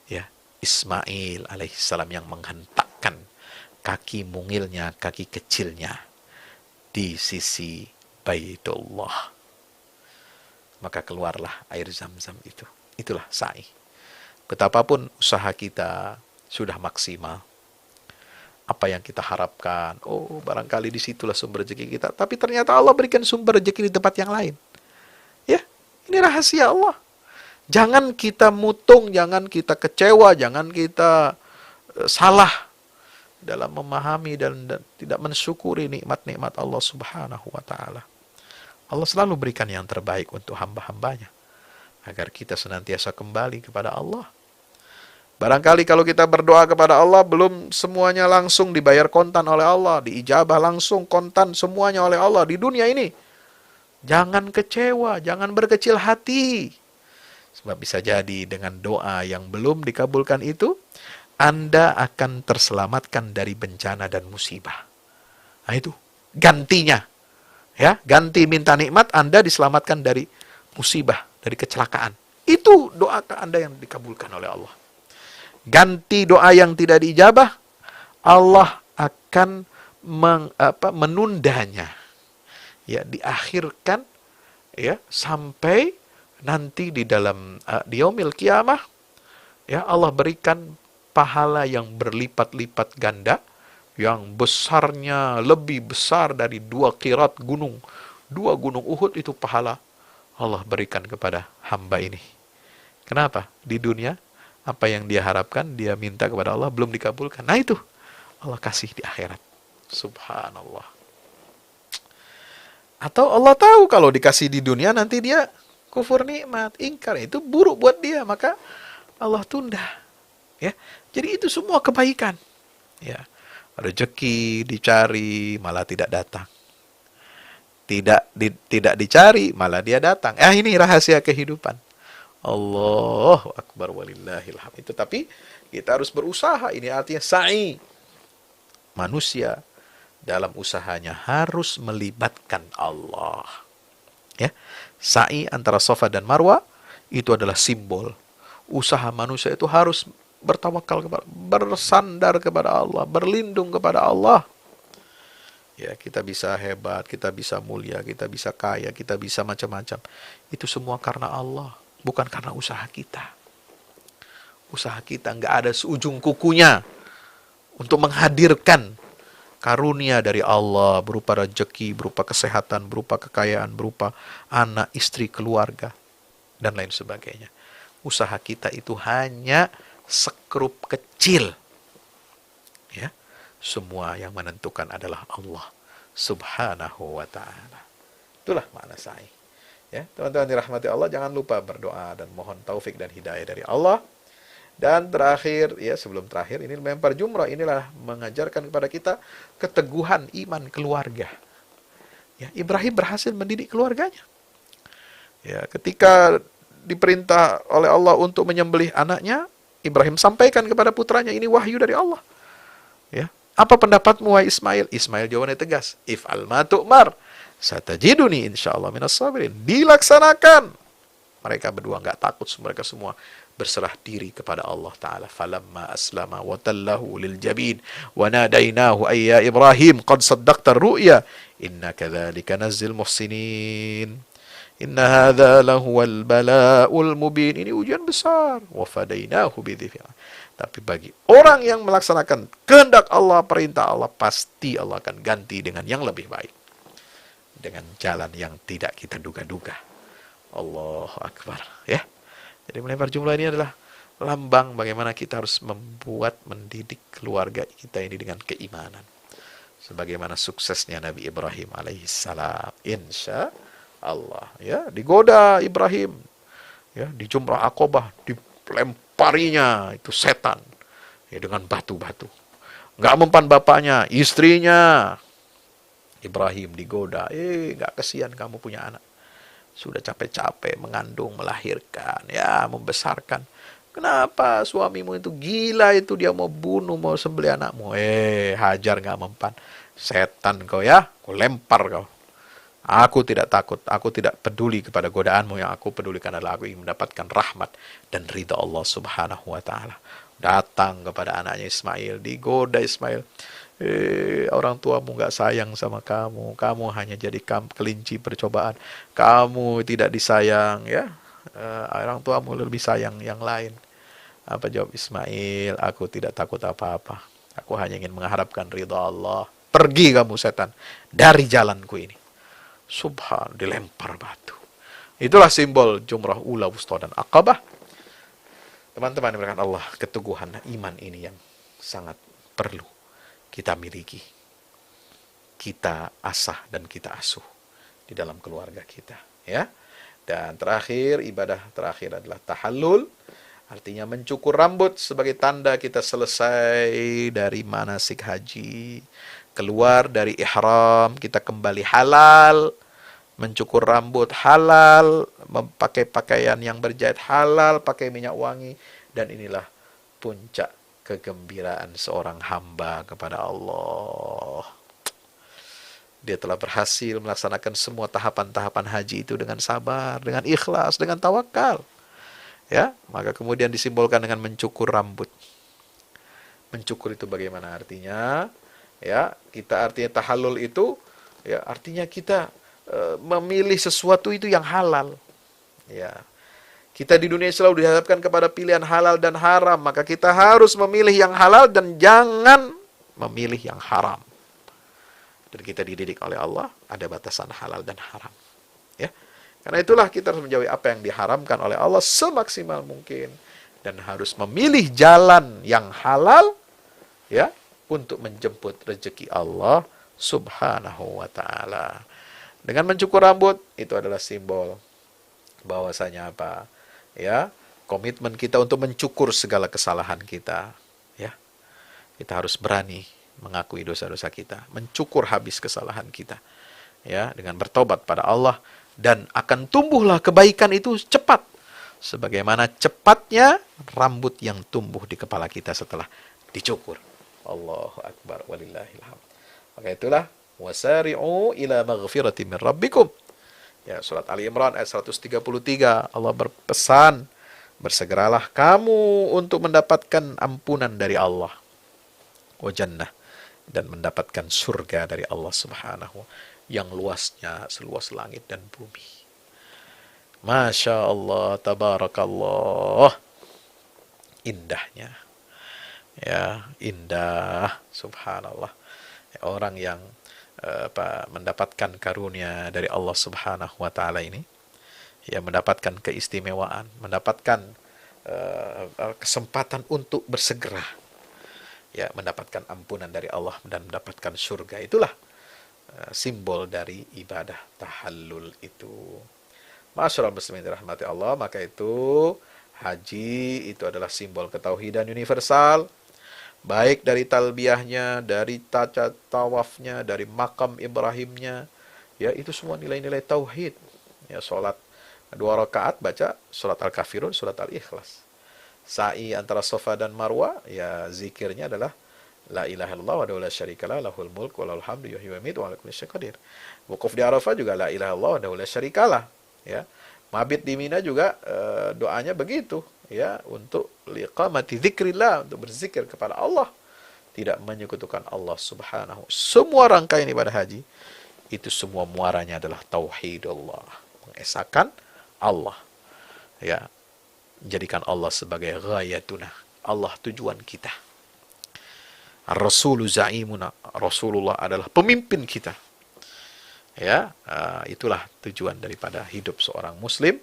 Ya, Ismail alaihissalam yang menghentakkan kaki mungilnya, kaki kecilnya di sisi Baitullah. Maka keluarlah air Zam-Zam itu. Itulah sa'i. Betapapun usaha kita sudah maksimal, apa yang kita harapkan, oh barangkali disitulah sumber rezeki kita, tapi ternyata Allah berikan sumber rezeki di tempat yang lain. Ya, ini rahasia Allah. Jangan kita mutung, jangan kita kecewa, jangan kita salah. dalam memahami dan tidak mensyukuri nikmat-nikmat Allah Subhanahu wa taala. Allah selalu berikan yang terbaik untuk hamba-hambanya agar kita senantiasa kembali kepada Allah. Barangkali kalau kita berdoa kepada Allah, belum semuanya langsung dibayar kontan oleh Allah, diijabah langsung kontan semuanya oleh Allah di dunia ini. Jangan kecewa, jangan berkecil hati. Sebab bisa jadi dengan doa yang belum dikabulkan itu, Anda akan terselamatkan dari bencana dan musibah. Nah itu, gantinya. Ya, ganti minta nikmat, Anda diselamatkan dari musibah, dari kecelakaan. Itu doa Anda yang dikabulkan oleh Allah. Ganti doa yang tidak diijabah, Allah akan menundanya, ya, diakhirkan, ya, sampai nanti di dalam di yaumil qiyamah, ya, Allah berikan pahala yang berlipat-lipat ganda, yang besarnya lebih besar dari 2 qirat gunung. 2 gunung Uhud itu pahala Allah berikan kepada hamba ini. Kenapa? Di dunia apa yang dia harapkan, dia minta kepada Allah, belum dikabulkan. Nah itu, Allah kasih di akhirat. Subhanallah. Atau Allah tahu kalau dikasih di dunia, nanti dia kufur nikmat, ingkar. Itu buruk buat dia, maka Allah tunda. Ya, jadi itu semua kebaikan. Ya, rezeki dicari, malah tidak datang. Tidak dicari, malah dia datang. Ini rahasia kehidupan. Allahu Akbar walillahil hamd. Itu tapi kita harus berusaha. Ini artinya sa'i. Manusia dalam usahanya harus melibatkan Allah. Ya. Sa'i antara Safa dan Marwa itu adalah simbol usaha manusia itu harus bertawakal kepada, bersandar kepada Allah, berlindung kepada Allah. Ya, kita bisa hebat, kita bisa mulia, kita bisa kaya, kita bisa macam-macam. Itu semua karena Allah. Bukan karena usaha kita. Usaha kita nggak ada seujung kukunya untuk menghadirkan karunia dari Allah berupa rezeki, berupa kesehatan, berupa kekayaan, berupa anak, istri, keluarga, dan lain sebagainya. Usaha kita itu hanya sekrup kecil. Ya, semua yang menentukan adalah Allah Subhanahu wa ta'ala. Itulah makna sa'i. Ya, teman-teman dirahmati Allah, jangan lupa berdoa dan mohon taufik dan hidayah dari Allah. Dan terakhir, ya sebelum terakhir, ini melempar jumrah, inilah mengajarkan kepada kita keteguhan iman keluarga. Ya, Ibrahim berhasil mendidik keluarganya. Ya, ketika diperintah oleh Allah untuk menyembelih anaknya, Ibrahim sampaikan kepada putranya, ini wahyu dari Allah. Ya, apa pendapatmu wahai Ismail? Ismail jawabannya tegas, if'al ma tu'mar. Satajiduni insyaallah minas sabirin. Dilaksanakan. Mereka berdua nggak takut, mereka semua berserah diri kepada Allah Ta'ala. Falamma aslama wa tallahu lil jabin wa nadainahu ayya Ibrahim qad saddaqta ru'ya inna kadzalika nazzil muhsinin inna hadza lahuwal bala'ul mubin. Ini ujian besar. Wa fadainahu bidzikr. Tapi bagi orang yang melaksanakan kehendak Allah, perintah Allah, pasti Allah akan ganti dengan yang lebih baik, dengan jalan yang tidak kita duga-duga. Allahu Akbar. Ya. Jadi melempar jumlah ini adalah lambang bagaimana kita harus mendidik keluarga kita ini dengan keimanan. Sebagaimana suksesnya Nabi Ibrahim alaihissalam. Insya Allah. Ya, digoda Ibrahim. Ya, di Jumrah Aqabah dilemparinya itu setan. Ya, dengan batu-batu. Nggak mempan bapaknya, istrinya. Ibrahim digoda, nggak kesian kamu punya anak. Sudah capek-capek mengandung, melahirkan, ya membesarkan. Kenapa suamimu itu gila itu, dia mau bunuh, mau sembelih anakmu. Hajar nggak mempan. Setan kau ya, kau lempar kau. Aku tidak takut, aku tidak peduli kepada godaanmu. Yang aku pedulikan adalah aku ingin mendapatkan rahmat dan ridha Allah Subhanahu wa ta'ala. Datang kepada anaknya Ismail, digoda Ismail. Orang tuamu nggak sayang sama kamu, kamu hanya jadi kelinci percobaan, kamu tidak disayang, ya. Orang tuamu lebih sayang yang lain. Apa jawab Ismail? Aku tidak takut apa-apa, aku hanya ingin mengharapkan ridha Allah. Pergi kamu setan dari jalanku ini. Subhan, dilempar batu. Itulah simbol Jumrah Ula, Wusta dan Aqabah. Teman-teman yang Allah, keteguhan iman ini yang sangat perlu kita miliki, kita asah dan kita asuh di dalam keluarga kita, ya. Dan terakhir, ibadah terakhir adalah tahallul, artinya mencukur rambut sebagai tanda kita selesai dari manasik haji, keluar dari ihram, kita kembali halal, mencukur rambut halal, memakai pakaian yang berjahit halal, pakai minyak wangi, dan inilah puncak kegembiraan seorang hamba kepada Allah. Dia telah berhasil melaksanakan semua tahapan-tahapan haji itu dengan sabar, dengan ikhlas, dengan tawakal. Ya, maka kemudian disimbolkan dengan mencukur rambut. Mencukur itu bagaimana artinya? Ya, kita artinya tahallul itu, ya artinya kita memilih sesuatu itu yang halal. Ya, kita di dunia selalu dihadapkan kepada pilihan halal dan haram, maka kita harus memilih yang halal dan jangan memilih yang haram. Dan kita dididik oleh Allah, ada batasan halal dan haram. Ya, karena itulah kita harus menjauhi apa yang diharamkan oleh Allah semaksimal mungkin. Dan harus memilih jalan yang halal, ya, untuk menjemput rezeki Allah subhanahu wa ta'ala. Dengan mencukur rambut, itu adalah simbol bahwasanya apa? Ya, komitmen kita untuk mencukur segala kesalahan kita. Ya, kita harus berani mengakui dosa-dosa kita, mencukur habis kesalahan kita, ya, dengan bertobat pada Allah, dan akan tumbuhlah kebaikan itu cepat, sebagaimana cepatnya rambut yang tumbuh di kepala kita setelah dicukur. Allahu akbar walillahil hamd. Maka itulah wasari'u ila maghfirati min rabbikum. Ya, surat Ali Imran ayat 133, Allah berpesan, bersegeralah kamu untuk mendapatkan ampunan dari Allah, wa jannah, dan mendapatkan surga dari Allah subhanahu yang luasnya seluas langit dan bumi. Masya Allah, tabarakallah, indahnya, ya, indah, subhanallah. Orang yang mendapatkan karunia dari Allah subhanahu wa ta'ala ini, ya, mendapatkan keistimewaan, mendapatkan kesempatan untuk bersegera, ya, mendapatkan ampunan dari Allah dan mendapatkan surga. Itulah simbol dari ibadah tahallul itu. Masyaallah muslimin dirahmati Allah, maka itu haji itu adalah simbol ketauhidan universal, baik dari talbiyahnya, dari tawafnya, dari makam Ibrahimnya, ya, itu semua nilai-nilai tauhid. Ya, sholat 2 rakaat baca surat Al-Kafirun, surat Al-Ikhlas. Sa'i antara Safa dan Marwa, ya, zikirnya adalah la ilaha illallah wa la syarikalah lahul mulk wa lahul hamdu yuhyi wa yumiitu wa ala kulli syai'in qadir. Wukuf di Arafah juga la ilaha illallah wa la syarikalah, ya. Mabit di Mina juga doanya begitu, ya, untuk liqamati dzikrillah, untuk berzikir kepada Allah, tidak menyekutukan Allah subhanahu. Semua rangkaian ibadah haji itu semua muaranya adalah tauhidullah, mengesahkan Allah, ya, menjadikan Allah sebagai ghayatuna, Allah tujuan kita. Ar-Rasulu za'imuna, Rasulullah adalah pemimpin kita. Ya, itulah tujuan daripada hidup seorang muslim,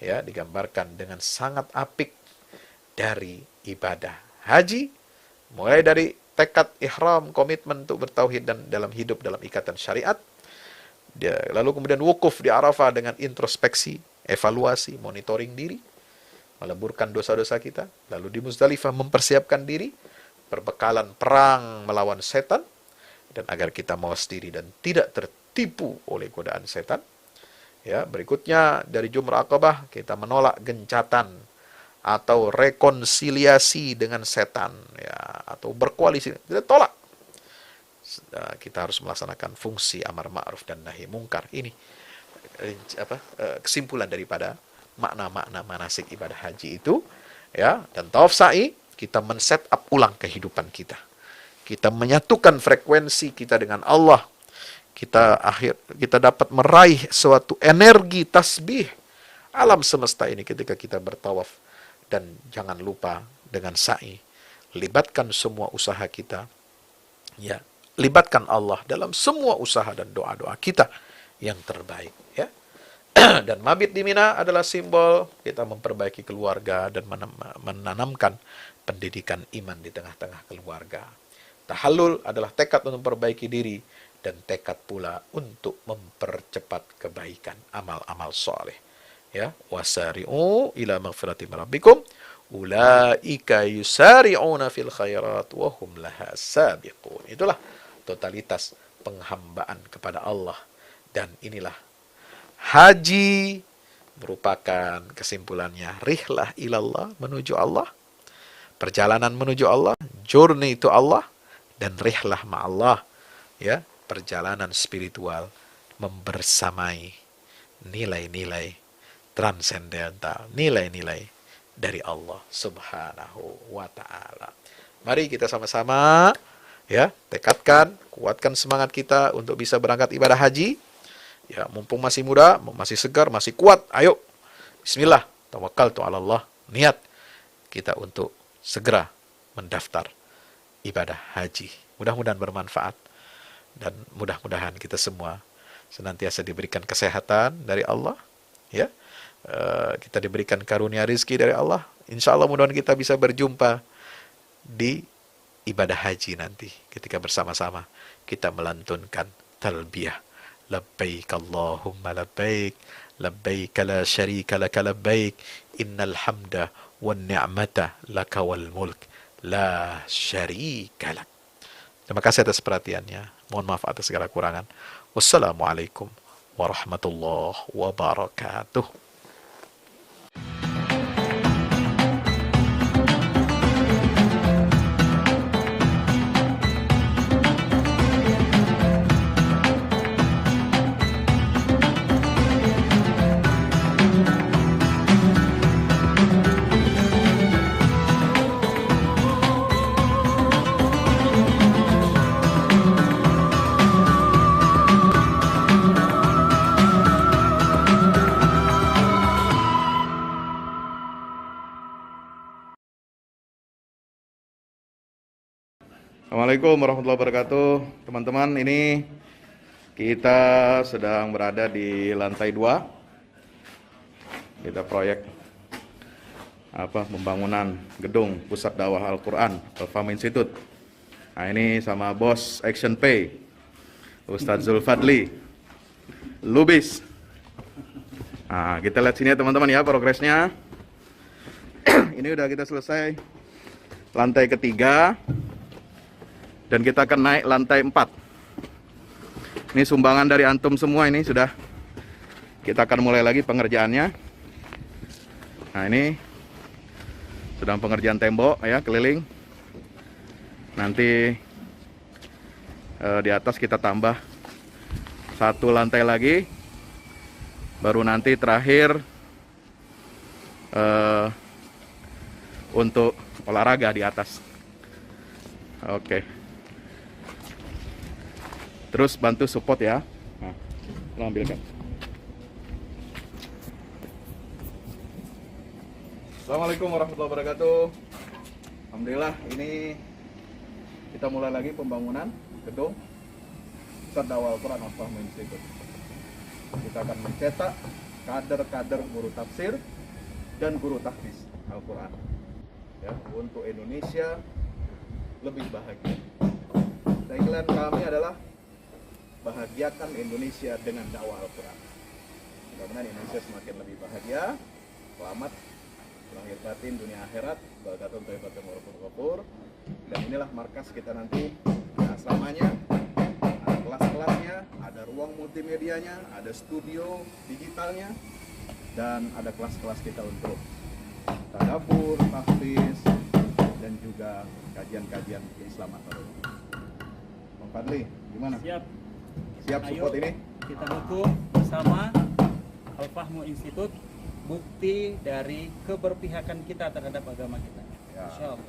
ya, digambarkan dengan sangat apik dari ibadah haji, mulai dari tekad ihram, komitmen untuk bertauhid dan dalam hidup dalam ikatan syariat. Lalu kemudian wukuf di Arafah dengan introspeksi, evaluasi, monitoring diri, meleburkan dosa-dosa kita. Lalu di Muzdalifah mempersiapkan diri, perbekalan perang melawan setan, dan agar kita mawas diri dan tidak tertipu oleh godaan setan. Ya, berikutnya dari Jumrah Aqabah kita menolak gencatan atau rekonsiliasi dengan setan, ya, atau berkoalisi, kita tolak. Kita harus melaksanakan fungsi amar ma'ruf dan nahi mungkar. Ini kesimpulan daripada makna-makna manasik ibadah haji itu, ya. Dan tawaf sa'i kita men-set up ulang kehidupan kita. Kita menyatukan frekuensi kita dengan Allah. Kita dapat meraih suatu energi tasbih alam semesta ini ketika kita bertawaf. Dan jangan lupa dengan sa'i, libatkan semua usaha kita, ya, libatkan Allah dalam semua usaha dan doa-doa kita yang terbaik, ya. Dan mabit di Mina adalah simbol kita memperbaiki keluarga dan menanamkan pendidikan iman di tengah-tengah keluarga. Tahallul adalah tekad untuk memperbaiki diri dan tekad pula untuk mempercepat kebaikan amal-amal soleh. Ya, wasari'u ila maghfirati min rabbikum ulaika yusari'una fil khairat wa hum laha sabiqun. Itulah totalitas penghambaan kepada Allah, dan inilah haji merupakan kesimpulannya rihlah ilallah, menuju Allah, perjalanan menuju Allah, journey to Allah, dan rihlah ma'allah, ya, perjalanan spiritual membersamai nilai-nilai transendental, nilai-nilai dari Allah Subhanahu wa Ta'ala. Mari kita sama-sama, ya, tekadkan, kuatkan semangat kita untuk bisa berangkat ibadah haji. Ya, mumpung masih muda, masih segar, masih kuat, ayo, bismillah, tawakkaltu 'ala Allah, niat kita untuk segera mendaftar ibadah haji. Mudah-mudahan bermanfaat, dan mudah-mudahan kita semua senantiasa diberikan kesehatan dari Allah, ya. Kita diberikan karunia rizki dari Allah. Insya Allah mudah-mudahan kita bisa berjumpa di ibadah haji nanti, ketika bersama-sama kita melantunkan talbiyah, labbaik Allahumma labbaik, labbaik la syarika laka labbaik, innal hamda wan ni'mata laka wal mulk la syarika lak. Terima kasih atas perhatiannya. Mohon maaf atas segala kurangan. Wassalamualaikum warahmatullahi wabarakatuh. Assalamualaikum warahmatullahi wabarakatuh. Teman-teman, ini kita sedang berada di lantai 2. Kita proyek pembangunan gedung Pusat Dakwah Al-Quran Al-Fahmu Institute. Nah, ini sama bos Action Pay, Ustadz Zulfadli Lubis. Nah, kita lihat sini ya teman-teman ya progresnya. Ini udah kita selesai lantai ketiga, dan kita akan naik lantai 4. Ini sumbangan dari antum semua, ini sudah. Kita akan mulai lagi pengerjaannya. Nah, ini sedang pengerjaan tembok ya, keliling. Nanti di atas kita tambah 1 lantai lagi. Baru nanti terakhir untuk olahraga di atas. Oke. Terus bantu support ya. Nah, lo ambilkan. Assalamualaikum warahmatullahi wabarakatuh. Alhamdulillah, ini kita mulai lagi pembangunan gedung Pusat Dakwah Al-Quran Al-Fahmu Institute. Kita akan mencetak kader-kader guru tafsir dan guru tahfiz Al-Quran, ya, untuk Indonesia lebih bahagia. Tagline kami adalah bahagiakan Indonesia dengan dakwah Al-Quran. Mudah-mudahan Indonesia semakin lebih bahagia, selamat lahir batin dunia akhirat, barakatun thayyibatun warahmatullahi wabarakatuh. Dan inilah markas kita nanti. Nah, selamanya ada kelas-kelasnya, ada ruang multimedianya, ada studio digitalnya, dan ada kelas-kelas kita untuk tadabbur, tahfiz, dan juga kajian-kajian keislaman. Bang Fadli, gimana? Siap support ini? Kita dukung bersama Al-Fahmu Institute, bukti dari keberpihakan kita terhadap agama kita. Ya, Insyaallah.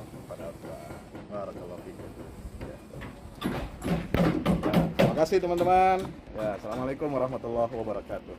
Barakallahu fikum. Ya. Terima kasih teman-teman. Ya, assalamualaikum warahmatullahi wabarakatuh.